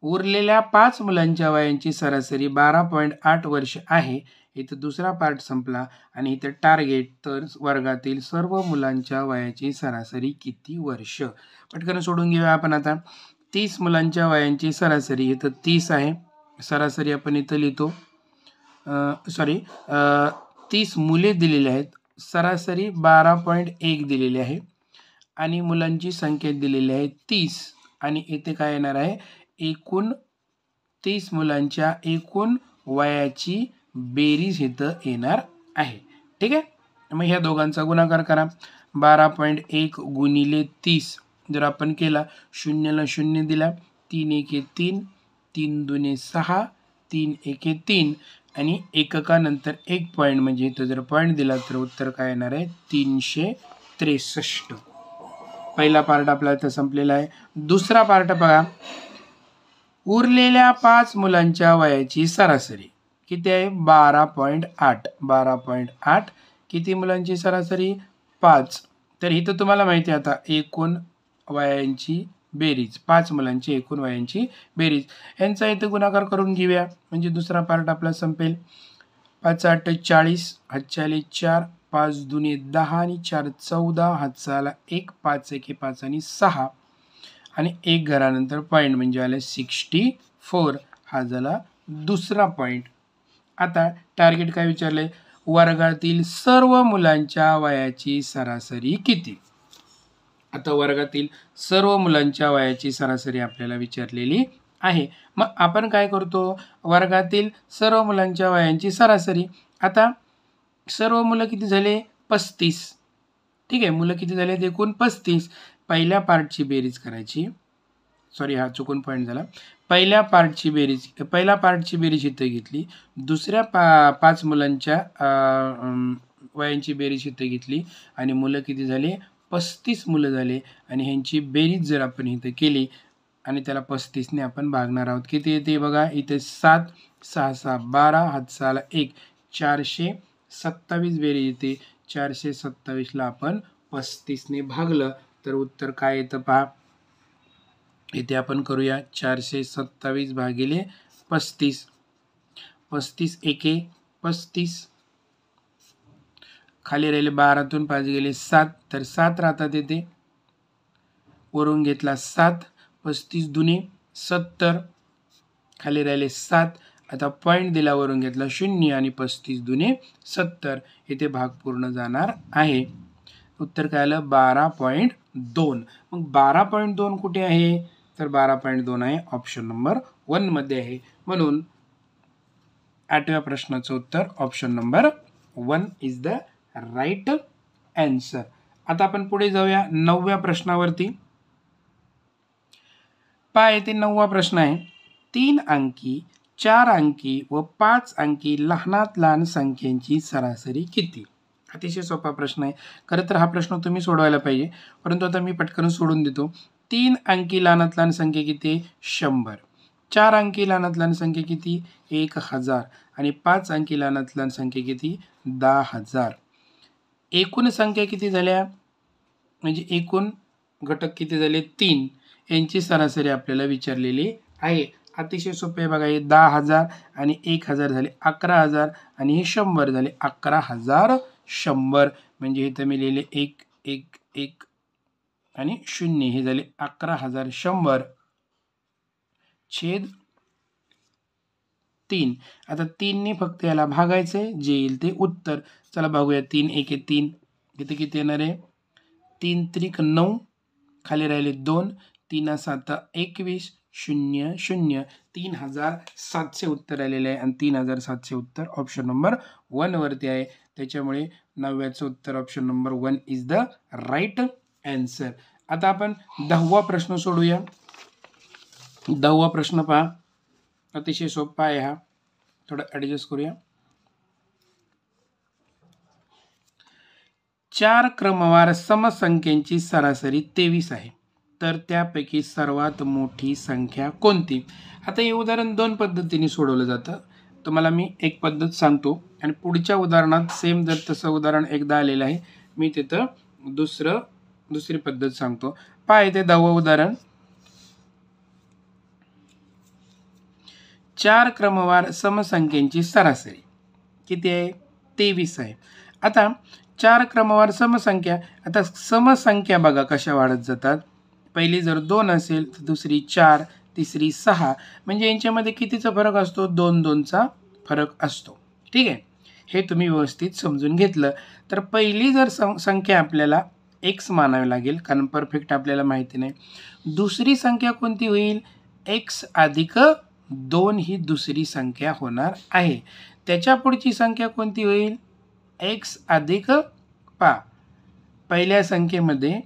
उरलेल्या 5 मुलांच्या वयांची सरासरी 12.8 वर्ष आहे. इथं दुसरा पार्ट संपला आणि इथं टार्गेट, तर वर्गातील सर्व मुलांच्या वयाची सरासरी किती वर्ष? पटकन सोडून घेऊया आपण. आता 30 मुलांच्या वयांची सरासरी, इथं 30 आहे. सरासरी आपण इथं लिहितो. 30 मुले दिलेली आहेत. सरासरी 12.1 दिलेली आहे आणि मुलांची संख्या दिलेली आहे 30. आणि इथे काय येणार आहे, एकूण 30 मुलांच्या एकूण वयाची बेरीज इथं येणार आहे. ठीक आहे. मग ह्या दोघांचा गुणाकार करा. 12.1 गुणिले 30 जर आपण केला, शून्याला शून्य दिला, 3 एके 3, 3 दुने 6, 3 एके 3 आणि एककानंतर एक पॉईंट म्हणजे इथं जर पॉईंट दिला तर उत्तर काय येणार आहे, 363. पहिला पार्ट आपला इथं संपलेला आहे. दुसरा पार्ट बघा. उरलेल्या 5 मुलांच्या वयाची सरासरी किती आहे, 12.8. 12.8 किती मुलांची सरासरी, 5. तर इथं तुम्हाला माहिती आहे आता एकूण वयांची बेरीज, 5 मुलांची एकूण वयांची बेरीज, यांचा इथं गुणाकार करून घेऊया म्हणजे दुसरा पार्ट आपला संपेल. 5 8 40, हातच्याले 4, 5 दुने 10 आणि 4 14, हातचाला 1, 5 एके 5 आणि 6 आणि एक घरानंतर पॉईंट म्हणजे आले 64. हा झाला दुसरा पॉईंट. आता टार्गेट काय विचारले, वर्गातील सर्व मुलांच्या वयाची सरासरी किती. आता वर्गातील सर्व मुलांच्या वयाची सरासरी आपल्याला विचारलेली आहे. मग आपण काय करतो, वर्गातील सर्व मुलांच्या वयांची सरासरी. आता सर्व मुलं किती झाले, 35. ठीक आहे, मुलं किती झाले, एकूण 35. पहिल्या पार्टची बेरीज करायची, सॉरी हा चुकून पॉईंट झाला. पहिल्या पार्टची बेरीज इथं घेतली, दुसऱ्या 5 मुलांच्या वयांची बेरीज इथं घेतली आणि मुलं किती झाले, 35 मुलं झाले आणि ह्यांची बेरीज जर आपण इथं केली आणि त्याला 35ने आपण भागणार आहोत, किती येते बघा, इथे 7 6 6 12, हातचाला 1, 427 बेरीज येते. 427ला आपण 35ने भागलं तर उत्तर काय येतं पहा. इथे आपण करूया 427 भागिले 35. 35 एके 35, खाली राहिले 12तून 5 गेले 7, तर 7 राहतात येते, वरून घेतला 7, 35 दुने 70, खाली राहिले 7, आता पॉईंट दिला, वरून घेतला 0 आणि 35 दुने 70, इथे भाग पूर्ण जाणार आहे. उत्तर काय आलं, 12.2. मग 12.2 कुठे आहे, तर 12.2 आहे ऑप्शन नंबर 1 मध्ये आहे. म्हणून 8व्या प्रश्नाचं उत्तर option number 1 is the right answer. आता आपण पुढे जाऊया 9व्या प्रश्नावरती. पहा येथे 9वा प्रश्न आहे, 3 अंकी 4 अंकी व 5 अंकी लहानात लहान संख्यांची सरासरी किती. अतिशय सोपा प्रश्न आहे. खरं तर हा प्रश्न तुम्ही सोडवायला पाहिजे, परंतु आता मी पटकन सोडून देतो. 3 अंकी लहानात लहान संख्या किती, 100. 4 अंकी लहानात लहान संख्या किती, 1000 आणि 5 अंकी लहानात लहान संख्या किती, 10,000. एकूण संख्या किती झाल्या, म्हणजे एकूण घटक किती झाले, 3. यांची सरासरी आपल्याला विचारलेली आहे. अतिशय सोपे बघा, हे 10,000 आणि 1000 झाले 11,000 आणि हे 100 झाले 11,100. म्हणजे इथं मी लिहिले 1 1 1 आणि 0, हे झाले 11,100 छेद 3. आता 3ने फक्त याला भागायचंय, जे येईल ते उत्तर. चला बघूया. 3 एके 3, इथे किती येणार आहे, 3 त्रिक 9, खाली राहिले 2, 3 7 21, 0 0, 3,700 उत्तर आलेले आहे आणि 3,700 उत्तर ऑप्शन नंबर 1 वरती आहे. त्याच्यामुळे 9व्याचं उत्तर option number 1 is the right answer. आता आपण 10वा प्रश्न सोडूया. 10वा प्रश्न पहा, अतिशय सोपा आहे हा, थोडं ॲडजस्ट करूया. 4 क्रमवार समसंख्यांची सरासरी 23 आहे, तर त्यापैकी सर्वात मोठी संख्या कोणती. आता हे उदाहरण 2 पद्धतीने सोडवलं जातं. तुम्हाला मी एक पद्धत सांगतो आणि पुढच्या उदाहरणात सेम जर तसं उदाहरण एकदा आलेलं आहे, मी तिथं दुसरी पद्धत सांगतो. पहा इथे 10वं उदाहरण, 4 क्रमवार समसंख्यांची सरासरी किती आहे, 23 आहे. आता 4 क्रमवार समसंख्या, आता समसंख्या बघा कशा वाढत जातात. पहिली जर 2 असेल तर दुसरी 4, तिसरी 6, म्हणजे यांच्यामध्ये कितीचा फरक असतो, 2 2चा फरक असतो. ठीक आहे, हे तुम्ही व्यवस्थित समजून घेतलं तर पहिली जर संख्या आपल्याला एक्स मानावे लागेल, कारण परफेक्ट आपल्याला माहिती नाही. दुसरी संख्या कोणती होईल? एक्स अधिक 2 ही दुसरी संख्या होणार आहे. त्याच्या पुढची संख्या कोणती होईल? एक्स अधिक पहिल्या संख्येमध्ये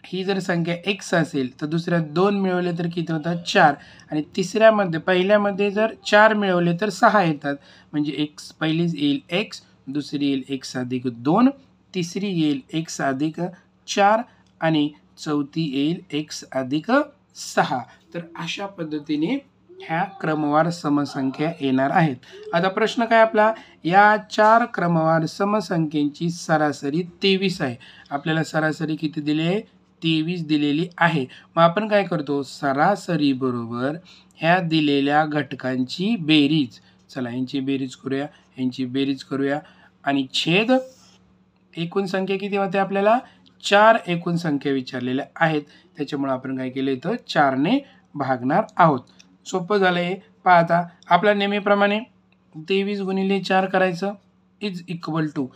ही जर संख्या एक्स असेल तर दुसऱ्या 2 मिळवले तर किती होतात? 4. आणि तिसऱ्यामध्ये पहिल्यामध्ये जर 4 मिळवले तर 6 येतात. म्हणजे एक्स पहिली येईल एक्स, दुसरी येईल एक्स अधिक 2, तिसरी येईल एक्स अधिक 4 आणि चौथी येईल एक्स अधिक 6. तर अशा पद्धतीने ह्या क्रमवार समसंख्या येणार आहेत. आता प्रश्न काय आपला? या 4 क्रमवार समसंख्येची सरासरी 23 आहे. आपल्याला सरासरी किती दिली आहे? 23 दिलेली आहे. मग आपण काय करतो? सरासरी बरोबर ह्या दिलेल्या घटकांची बेरीज. चला यांची बेरीज करूया, यांची बेरीज करूया आणि छेद एकूण संख्या किती होते? आपल्याला 4 एकूण संख्या विचारलेल्या आहेत. त्याच्यामुळे आपण काय केलं? इथं 4 ने भागणार आहोत. सोपं झालंय. पहा आता आपल्या नेहमीप्रमाणे 23 गुणिले 4 करायचं इज इक्वल टू,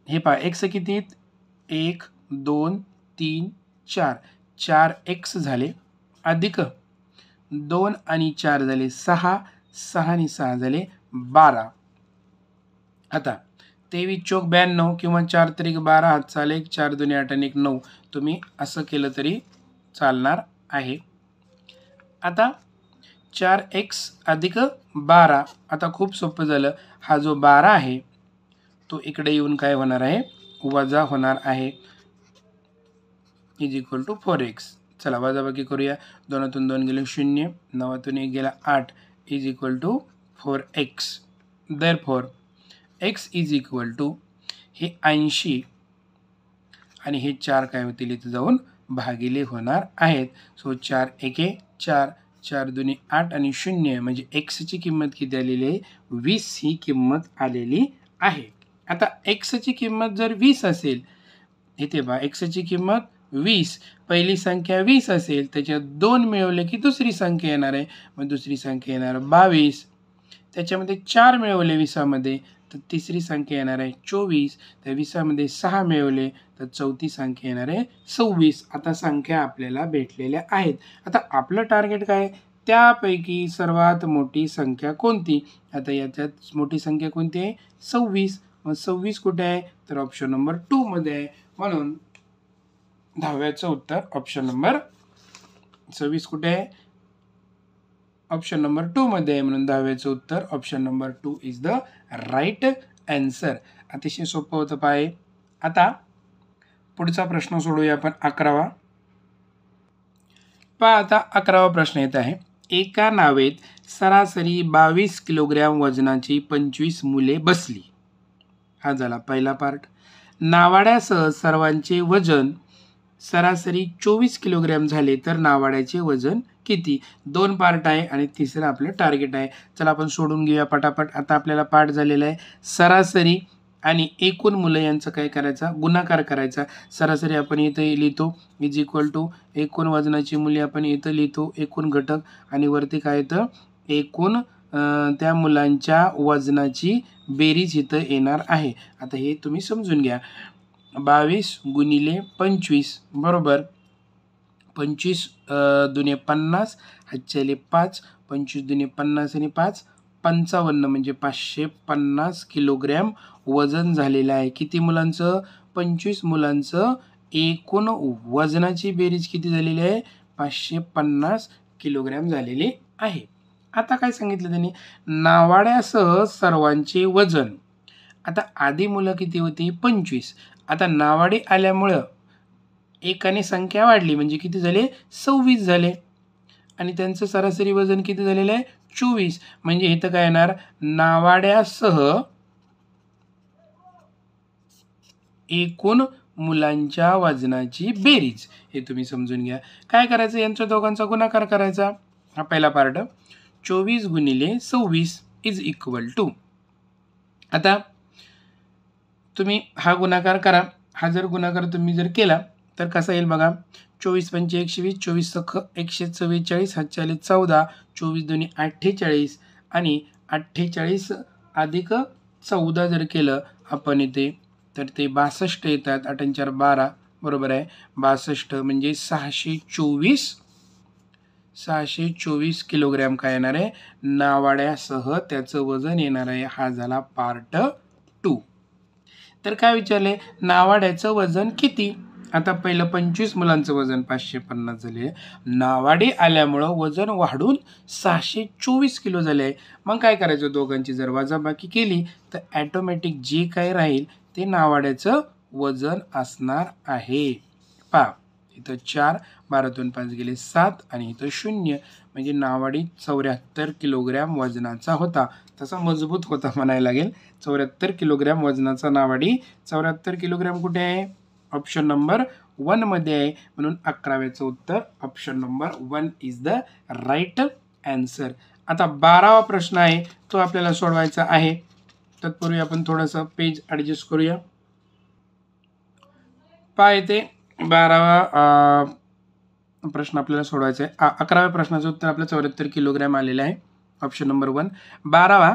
हे पहा एक्स किती आहेत? 1 2 3 4, 4 एक्स झाले अधिक 2 आणि 4 झाले 6, 6 आणि 6 झाले 12. आता 23 चौक 92 किंवा 4 त्रिक 12 हात चाले 4 2 8 आणि 1 9. तुम्ही असं केलं तरी चालणार आहे. आता 4x अधिक 12. आता खूप सोपं झालं. हा जो 12 आहे तो इकडे येऊन काय होणार आहे? वजा होणार आहे इज इक्वल टू 4x. चला वजाबाकी करूया. 2तून 2 गेले 0, 9तून 1 गेला 8 is equal to 4x. Therefore x is equal to हे 80 आणि हे 4 काय होतील? इथे जाऊन भागिले होणार आहेत. सो 4 1 4, 4 2 8 आणि 0 म्हणजे एक्सची किंमत किती आलेली आहे? 20 ही किंमत आलेली आहे. आता एक्सची किंमत जर 20 असेल, इथे पहा एक्सची किंमत 20, पहिली संख्या 20 असेल, त्याच्यात 2 मिळवले की दुसरी संख्या येणार आहे. मग दुसरी संख्या येणार 22. त्याच्यामध्ये 4 मिळवले 20मध्ये तर तिसरी संख्या येणार आहे 24. त्या 20मध्ये 6 मिळवले तर चौथी संख्या येणार आहे 26. आता संख्या आपल्याला भेटलेल्या आहेत. आता आपलं टार्गेट काय? त्यापैकी सर्वात मोठी संख्या कोणती? आता याच्यात मोठी संख्या कोणती आहे? 26. मग 26 कुठे आहे? तर ऑप्शन नंबर 2 मध्ये आहे. म्हणून 10व्याचं उत्तर ऑप्शन नंबर 26 कुठे आहे? ऑप्शन नंबर 2 मध्ये आहे. म्हणून 10व्याचं उत्तर option number 2 is the right answer. अतिशय सोपं होतं पाहे. आता पुढचा प्रश्न सोडूया आपण 11वा. पहा आता 11वा प्रश्न येत आहे. एका नावेत सरासरी 22 किलोग्रॅम वजनाची 25 मुले बसली. हा झाला पहिला पार्ट. नावाड्यासह सर्वांचे वजन सरासरी 24 किलोग्रॅम झाले तर नावाड्याचे वजन किती? 2 पार्ट आहे आणि तिसरं आपलं टार्गेट आहे. चला आपण सोडून घेऊया पटापट. आता आपल्याला पाठ झालेला आहे. सरासरी आणि एकूण मुलं यांचं काय करायचा? गुणाकार करायचा. सरासरी आपण इथे लिहितो इज इक्वल टू एकूण वजनाची मुले आपण इथं लिहितो एकूण घटक आणि वरती काय येतं? एकूण त्या मुलांच्या वजनाची बेरीज इथं येणार आहे. आता हे तुम्ही समजून घ्या. 22 गुणिले 25 बरोबर 25 दुने 50 हातच्याले 5, 25 दुने 50 आणि 5 55 म्हणजे 550 किलोग्रॅम वजन झालेलं आहे. किती मुलांचं? 25 मुलांचं एकूण वजनाची बेरीज किती झालेली आहे? 550 किलोग्रॅम झालेली आहे. आता काय सांगितलं त्यांनी? नावाड्यासह सर्वांचे वजन. आता आधी मुलं किती होती? 25. आता नावाडे आल्यामुळं एकाने संख्या वाढली म्हणजे किती झाले? 26 झाले आणि त्यांचं सरासरी वजन किती झालेलं आहे? 24. म्हणजे इथं काय येणार? नावाड्यासह एकूण मुलांच्या वजनाची बेरीज. हे तुम्ही समजून घ्या. काय करायचं? यांच्या दोघांचा गुणाकार करायचा. हा पहिला पार्ट. 24 गुणिले 26 इज इक्वल टू, आता तुम्ही हा गुणाकार करा. हा जर गुणाकार तुम्ही जर केला तर कसा येईल बघा. 24 पंचे 120, 24 सख 144, हातच्याले 14, 24 दुनी 48 आणि 48 अधिक 14 जर केलं आपण इथे तर ते 62 येतात. 8 4 12 बरोबर आहे 62 म्हणजे 624 किलोग्रॅम काय येणार आहे नावाड्यासह त्याचं वजन येणार आहे. हा झाला पार्ट 2. तर काय विचारले नावाड्याचं वजन किती. आता पहिलं 25 मुलांचं वजन 550 झाले. नावाडी आल्यामुळं वजन वाढून 624 किलो झाले आहे. मग काय करायचं दोघांची जर वजाबाकी केली तर ॲटोमॅटिक जे काही राहील ते नावाड्याचं वजन असणार आहे. पहा इथं 4 12 5 गेले 7 आणि इथं 0 म्हणजे नावाडी 74 किलोग्रॅम वजनाचा होता. तसा मजबूत होता म्हणायला लागेल. 74 किलोग्रॅम वजनाचा नावाडी. 74 किलोग्रॅम कुठे आहे ऑप्शन नंबर 1 मध्ये आहे. म्हणून 11व्याचं उत्तर option number 1 is the right answer. आता 12वा प्रश्न आहे तो आपल्याला सोडवायचा आहे. तत्पूर्वी आपण थोडंसं पेज ॲडजस्ट करूया. पहा येते 12वा प्रश्न आपल्याला सोडवायचा आहे. 11व्या प्रश्नाचं उत्तर आपलं 74 किलोग्रॅम आलेलं आहे ऑप्शन नंबर 1. 12वा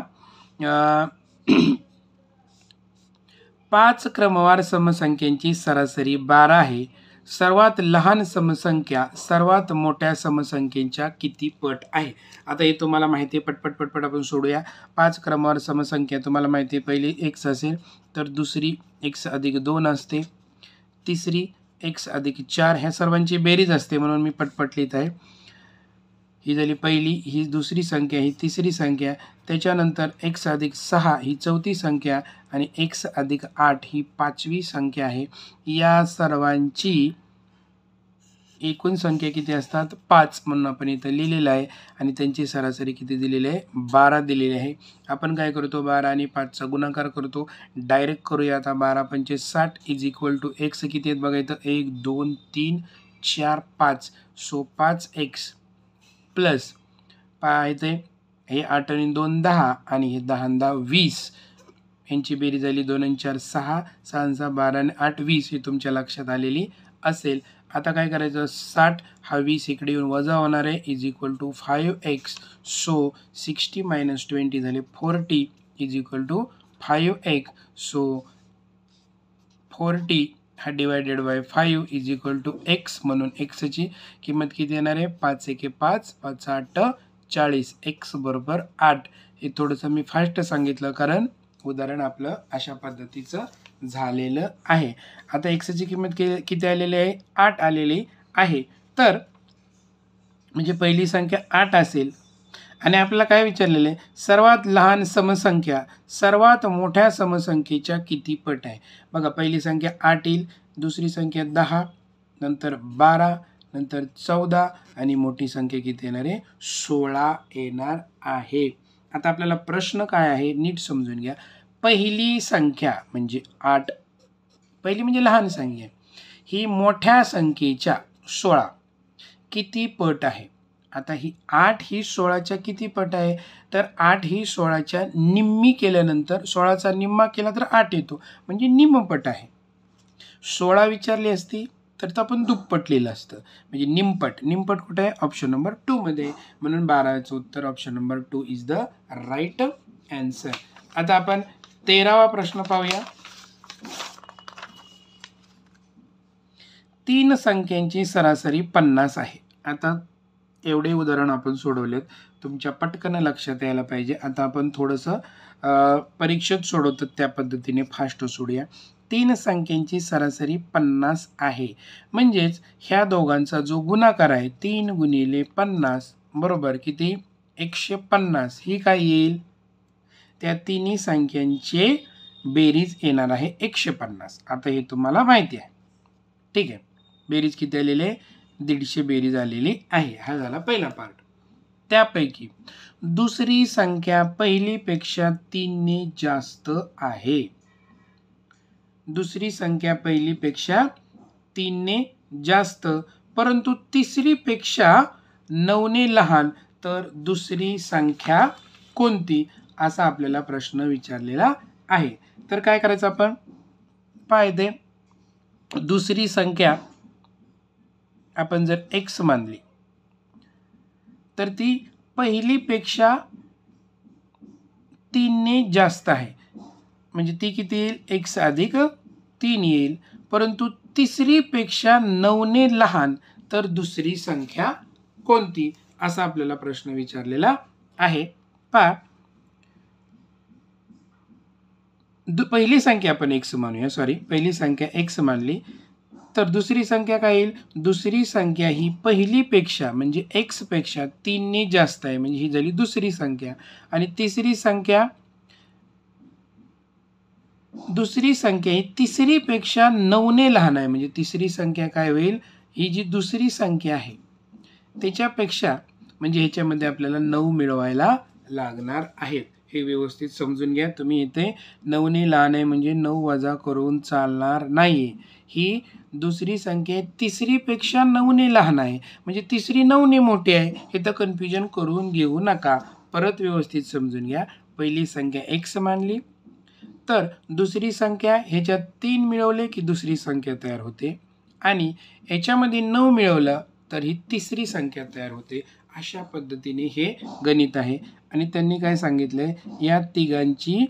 5 क्रमवार समसंख्यांची सरासरी 12 आहे. सर्वात लहान समसंख्या सर्वात मोठ्या समसंख्येच्या किती पट आहे. आता हे तुम्हाला माहिती आहे पटपट आपण सोडूया. 5 क्रमवार समसंख्या तुम्हाला माहिती आहे पहिली x असेल तर दुसरी x अधिक 2 असते, तिसरी x अधिक 4 ह्या सर्वांची बेरीज असते म्हणून मी पटपट लिहित आहे. ही झाली पहिली, ही दुसरी संख्या, ही तिसरी संख्या, त्याच्यानंतर x अधिक 6 ही चौथी संख्या आणि x अधिक 8 ही पाचवी संख्या आहे. या सर्वांची एकूण संख्या किती असतात 5 म्हणून आपण इथं लिहिलेलं आहे आणि त्यांची सरासरी किती दिलेली आहे 12 दिलेली आहे. आपण काय करतो 12 आणि 5चा गुणाकार करतो. डायरेक्ट करूया आता. 12 पंचे 60 इज इक्वल टू x किती आहेत बघा इथं 1 2 3 4 5 सो 5x प्लस पाहायचे हे 8 आणि 2 10 आणि हे 10 आणि 10 20 यांची बेरीज झाली 2 आणि 4 6 6 आणि 6 12 आणि 8 20 हे तुमच्या लक्षात आलेली असेल. आता काय करायचं 60 हा 20 इकडे येऊन वजा होणार आहे is equal to 5x so 60 minus 20 झाले 40 is equal to 5x so 40 हा divided by 5 is equal to x म्हणून xची किंमत किती येणार आहे 5 1 5 5 8 40 x बरोबर 8. हे थोडंसं मी फास्ट सांगितलं कारण उदाहरण आपलं अशा पद्धतीचं झालेलं आहे. आता xची किंमत किती आलेली आहे 8 आलेली आहे. तर म्हणजे पहिली संख्या 8 असेल आणि आपल्याला काय विचारलेलं आहे सर्वात लहान समसंख्या सर्वात मोठ्या समसंख्येच्या किती पट आहे. बघा पहिली संख्या 8 येईल, दुसरी संख्या 10, नंतर 12, नंतर 14 आणि मोठी संख्या किती येणार आहे 16 येणार आहे. आता आपल्याला प्रश्न काय आहे नीट समजून घ्या. पहिली संख्या म्हणजे 8 पहिली म्हणजे लहान संख्या ही मोठ्या संख्येच्या 16 किती पट आहे. आता ही 8 ही 16च्या किती पट आहे तर 8 ही 16च्या निम्मी केल्यानंतर 16चा निम्मा केला तर 8 येतो म्हणजे निम्मपट आहे. 16 विचारली असती तर आपण दुप्पट लिहिलं असतं म्हणजे निमपट कुठे आहे ऑप्शन नंबर 2 मध्ये. म्हणून 12चं उत्तर option number 2 is the right answer. आता आपण 13वा प्रश्न पाहूया. 3 संख्यांची सरासरी 50 आहे. आता एवढे उदाहरण आपण सोडवलेत तुमच्या पटकन लक्षात यायला पाहिजे. आता आपण थोडंसं परीक्षेत सोडवतो त्या पद्धतीने फास्ट सोडूया. 3 संख्यांची सरासरी 50 आहे म्हणजेच ह्या दोघांचा जो गुणाकार आहे 3 गुणिले 50 बरोबर किती 150 ही काय येईल त्या तिन्ही संख्यांचे बेरीज येणार आहे 150. आता हे तुम्हाला माहिती आहे ठीक आहे. बेरीज किती आलेली आहे 150 बेरीज आलेली आहे. हा झाला पहिला पार्ट. त्यापैकी दुसरी संख्या पहिलीपेक्षा 3 ने जास्त आहे. दुसरी संख्या पहिलीपेक्षा 3 ने जास्त परंतु तिसरीपेक्षा 9 ने लहान तर दुसरी संख्या कोणती असा आपल्याला प्रश्न विचारलेला आहे. तर काय करायचं आपण पाहिजे दुसरी संख्या आपण जर x मानली तर ती पहिलीपेक्षा 3 ने जास्त आहे म्हणजे ती किती येईल x अधिक 3 येईल परंतु तिसरी पेक्षा 9 ने लहान तर दुसरी संख्या कोणती, असा आपल्याला प्रश्न विचारलेला आहे. पहा, पहिली संख्या आपण x मानूया. पहिली संख्या x मानली तर दुसरी संख्या काय येईल? दुसरी संख्या ही पहिलीपेक्षा म्हणजे x पेक्षा 3 ने जास्त आहे, म्हणजे ही झाली दुसरी संख्या. आणि तिसरी संख्या ही तिसरी पेक्षा 9 ने लहान आहे, म्हणजे तिसरी संख्या काय होईल? ही जी दुसरी संख्या आहे त्याच्यापेक्षा, म्हणजे ह्याच्यामध्ये आपल्याला 9 मिळवायला लागणार आहेत. हे व्यवस्थित समजून घ्या. तुम्ही इथे 9 ने लहान आहे म्हणजे 9 वजा करून चालणार नाही. ही दुसरी संख्या तिसरी पेक्षा 9 ने लहान आहे, म्हणजे तिसरी 9 ने मोठी आहे. हे तर कन्फ्युजन करून घेऊ नका. परत व्यवस्थित समजून घ्या. पहिली संख्या x मानली तर दुसरी संख्या ह्याच्यात 3 मिळवले की दुसरी संख्या तयार होते, आणि ह्याच्यामध्ये 9 मिळवलं तर ही तिसरी संख्या तयार होते. अशा पद्धतीने हे गणित आहे. आणि त्यांनी काय सांगितलंय, या तिघांची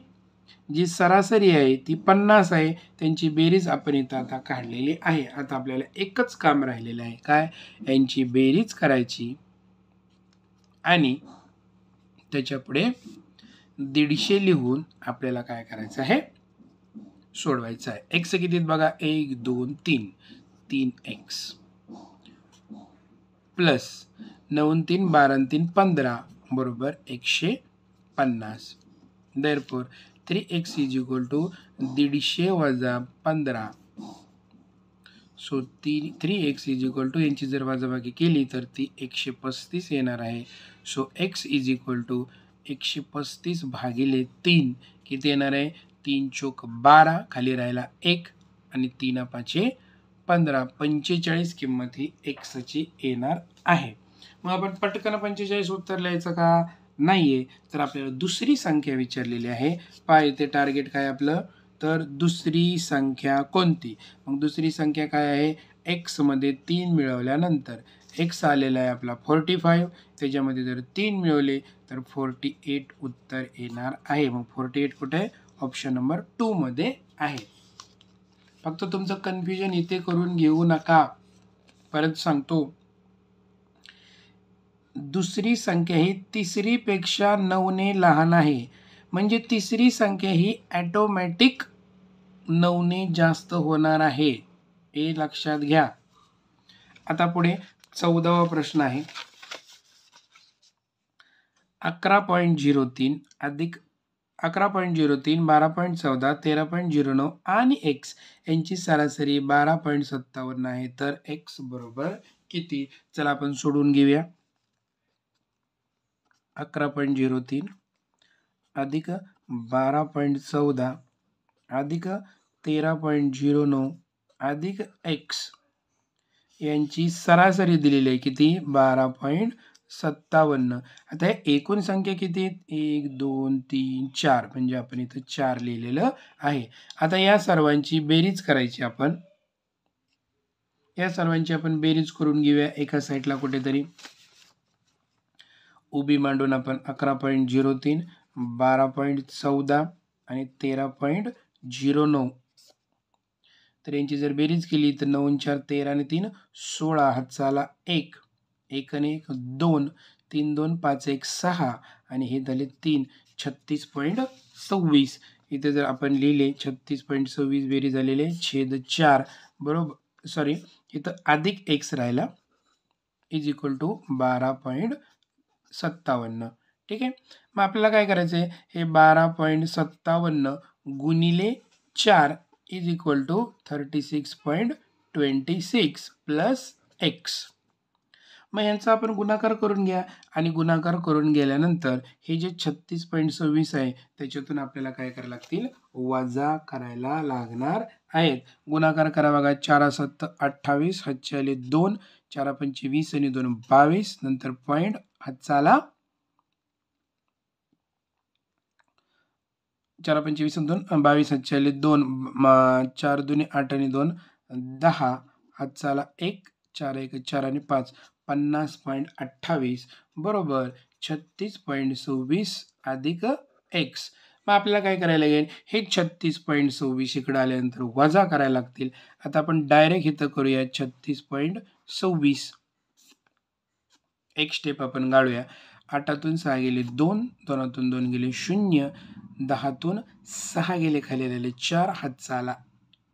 जी सरासरी आहे ती 50 आहे. त्यांची बेरीज आपण इथं आता काढलेली आहे. आता आपल्याला एकच काम राहिलेलं आहे, काय? यांची बेरीज करायची आणि त्याच्या पुढे 150 लिहून आपल्याला काय करायचं आहे? सोडवायचं आहे. x किती बघा, 1 2 3 3x प्लस 9 3 12 3 15 बरोबर 150. Therefore 3x is equal to 150 वजा 15. So 3x is equal to, यांची जर वजाबाकी केली तर ती 135 येणार आहे. So x is equal to 135 भागिले 3 किती येणार आहे? 3 चोक 12, खाली राहिला 1 आणि 3 पाचे 15. 45 किंमत ही x ची येणार आहे. मग आपण पटकन 45 उत्तर लिहायचं का? नाहीये. तर आपल्याला दुसरी संख्या विचारलेली आहे. पहा इथे टार्गेट काय आपलं, तर दुसरी संख्या कोणती? मग दुसरी संख्या काय आहे? x मध्ये 3 मिळवल्यानंतर x आलेला आहे आपला 45, त्याच्यामध्ये जर 3 मिळवले तर 48 उत्तर येणार आहे. मग 48 कुठे आहे? ऑप्शन नंबर 2 मध्ये आहे. फक्त तुमचं कन्फ्युजन इथे करून घेऊ नका. परत सांगतो, दुसरी संख्या ही तिसरी पेक्षा 9 ने लहान आहे, म्हणजे तिसरी संख्या ही ऑटोमॅटिक 9 ने जास्त होणार आहे. हे लक्षात घ्या. आता पुढे 14वा प्रश्न आहे. 11.03 अधिक 11.03 12.14 13.09 आणि x यांची सरासरी 12.57 आहे. तर x बरोबर किती? चला आपण सोडून घेऊया. 11.03 अधिक 12.14 अधिक 13.09 अधिक x यांची सरासरी दिलेली आहे किती? 12.57. आता हे एकूण संख्या किती आहेत? 1 2 3 4, म्हणजे आपण इथं 4 लिहिलेलं आहे. आता या सर्वांची बेरीज करायची आपण. या सर्वांची आपण बेरीज करून घेऊया. एका साईडला कुठेतरी उभी मांडून आपण 11.03 12.14 आणि 13.09, तर यांची जर बेरीज केली तर 9 4 13 आणि 3 16, हातचाला 1 1 आणि 1 2 3 2 5 1 6 आणि हे झाले 3 36.26. इथे जर आपण लिहिले 36.26 बेरीज झालेले छेद 4 बरोबर, सॉरी इथं अधिक x राहिला इज इक्वल टू 12.57. ठीक आहे. मग आपल्याला काय करायचं आहे? हे 12.57 गुणिले 4 is equal to 36.26 plus x. मग यांचा आपण गुणाकार करून घ्या, आणि गुणाकार करून गेल्यानंतर हे जे 36.26 आहे त्याच्यातून आपल्याला काय करायला लागतील? वजा करायला लागणार आहेत. गुणाकार करा बघा. 4 7 28, हातचे आले 2, 4 5 20 आणि 2 22, नंतर पॉईंट हातचाला 4 5 20 आणि 2 22, हातचे आले 2, 4 2 8 आणि 2 10, हातचाला 1 4 1 4 आणि 5 50.28 बरोबर 36.26 अधिक x. मग आपल्याला काय करायला लागेल, हे 36.26 इकडं आल्यानंतर वजा करायला लागतील. आता आपण डायरेक्ट इथं करूया 36.26. एक स्टेप आपण गाळूया. 8तून 6 गेले 2, 2तून 2 गेले 0, 10तून 6 गेले खाली राहिले 4, हातचा आला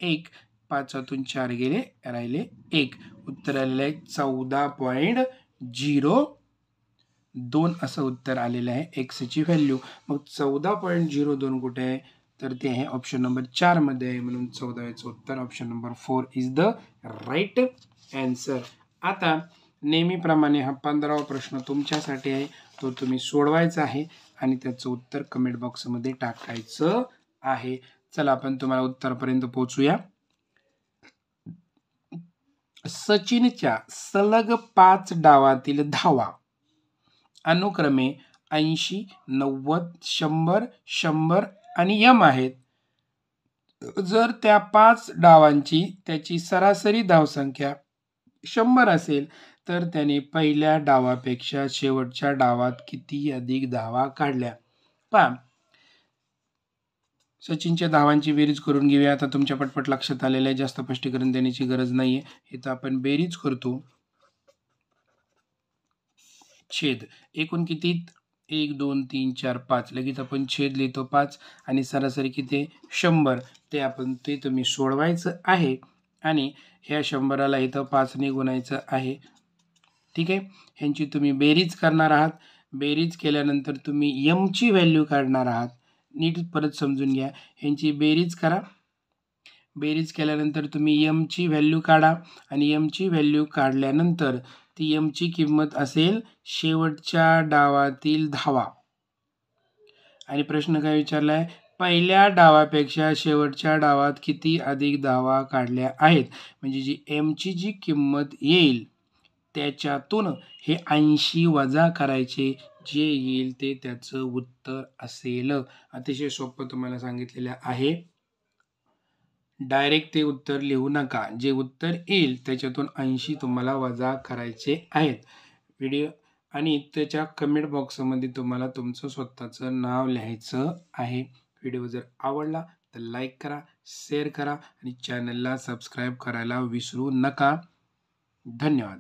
1, 5तून 4 गेले राहिले 1. उत्तर आलेलं आहे 14.02 असं उत्तर आलेलं आहे एक्सची व्हॅल्यू. मग 14.02 कुठे आहे, तर ते आहे ऑप्शन नंबर 4 मध्ये आहे. म्हणून 14वेचं उत्तर option number 4 is the right answer. आता नेहमीप्रमाणे हा 15वा प्रश्न तुमच्यासाठी आहे, तो तुम्ही सोडवायचा आहे आणि त्याचं उत्तर कमेंट बॉक्समध्ये टाकायचं आहे. चला आपण तुम्हाला उत्तरापर्यंत पोहोचूया. सचिनच्या सलग 5 डावातील धावा अनुक्रमे 80, 90, 100, 100 आणि यम आहेत. जर त्या 5 डावांची त्याची सरासरी धावसंख्या 100 असेल तर त्याने पहिल्या डावापेक्षा शेवटच्या डावात किती अधिक धावा काढल्या. पहा, सचिनच्या धावांची बेरीज करून घेऊया. आता तुमच्या पटपट लक्षात आलेलं आहे, जास्त स्पष्टीकरण देण्याची गरज नाहीये. इथं आपण बेरीज करतो. छेद एकूण किती 1 2 3 4 5, लगेच आपण छेद लिहितो 5 आणि सरासरी किती 100. ते तुम्ही सोडवायचं आहे आणि ह्या 100ला इथं 5 ने गुणायचं आहे. ठीक आहे, ह्यांची तुम्ही बेरीज करणार आहात. बेरीज केल्यानंतर तुम्ही यमची व्हॅल्यू काढणार आहात. नीट परत समजून घ्या. ह्यांची बेरीज करा. बेरीज केल्यानंतर तुम्ही यमची व्हॅल्यू काढा आणि यमची व्हॅल्यू काढल्यानंतर ती यमची किंमत असेल शेवटच्या डावातील धावा. आणि प्रश्न काय विचारलाय, पहिल्या डावापेक्षा शेवटच्या डावात किती अधिक धावा काढल्या आहेत. म्हणजे जी एमची जी किंमत येईल त्याच्यातून हे 80 वजा करायचे, जे येईल ते त्याचं उत्तर असेल. अतिशय सोपं तुम्हाला सांगितलेलं आहे. डायरेक्ट ते उत्तर लिहू नका. जे उत्तर येईल त्याच्यातून 80 तुम्हाला वजा करायचे आहेत. व्हिडिओ आणि त्याच्या कमेंट बॉक्समध्ये तुम्हाला तुमचं स्वतःचं नाव लिहायचं आहे. व्हिडिओ जर आवडला तर लाईक करा, शेअर करा आणि चॅनलला सबस्क्राईब करायला विसरू नका. धन्यवाद.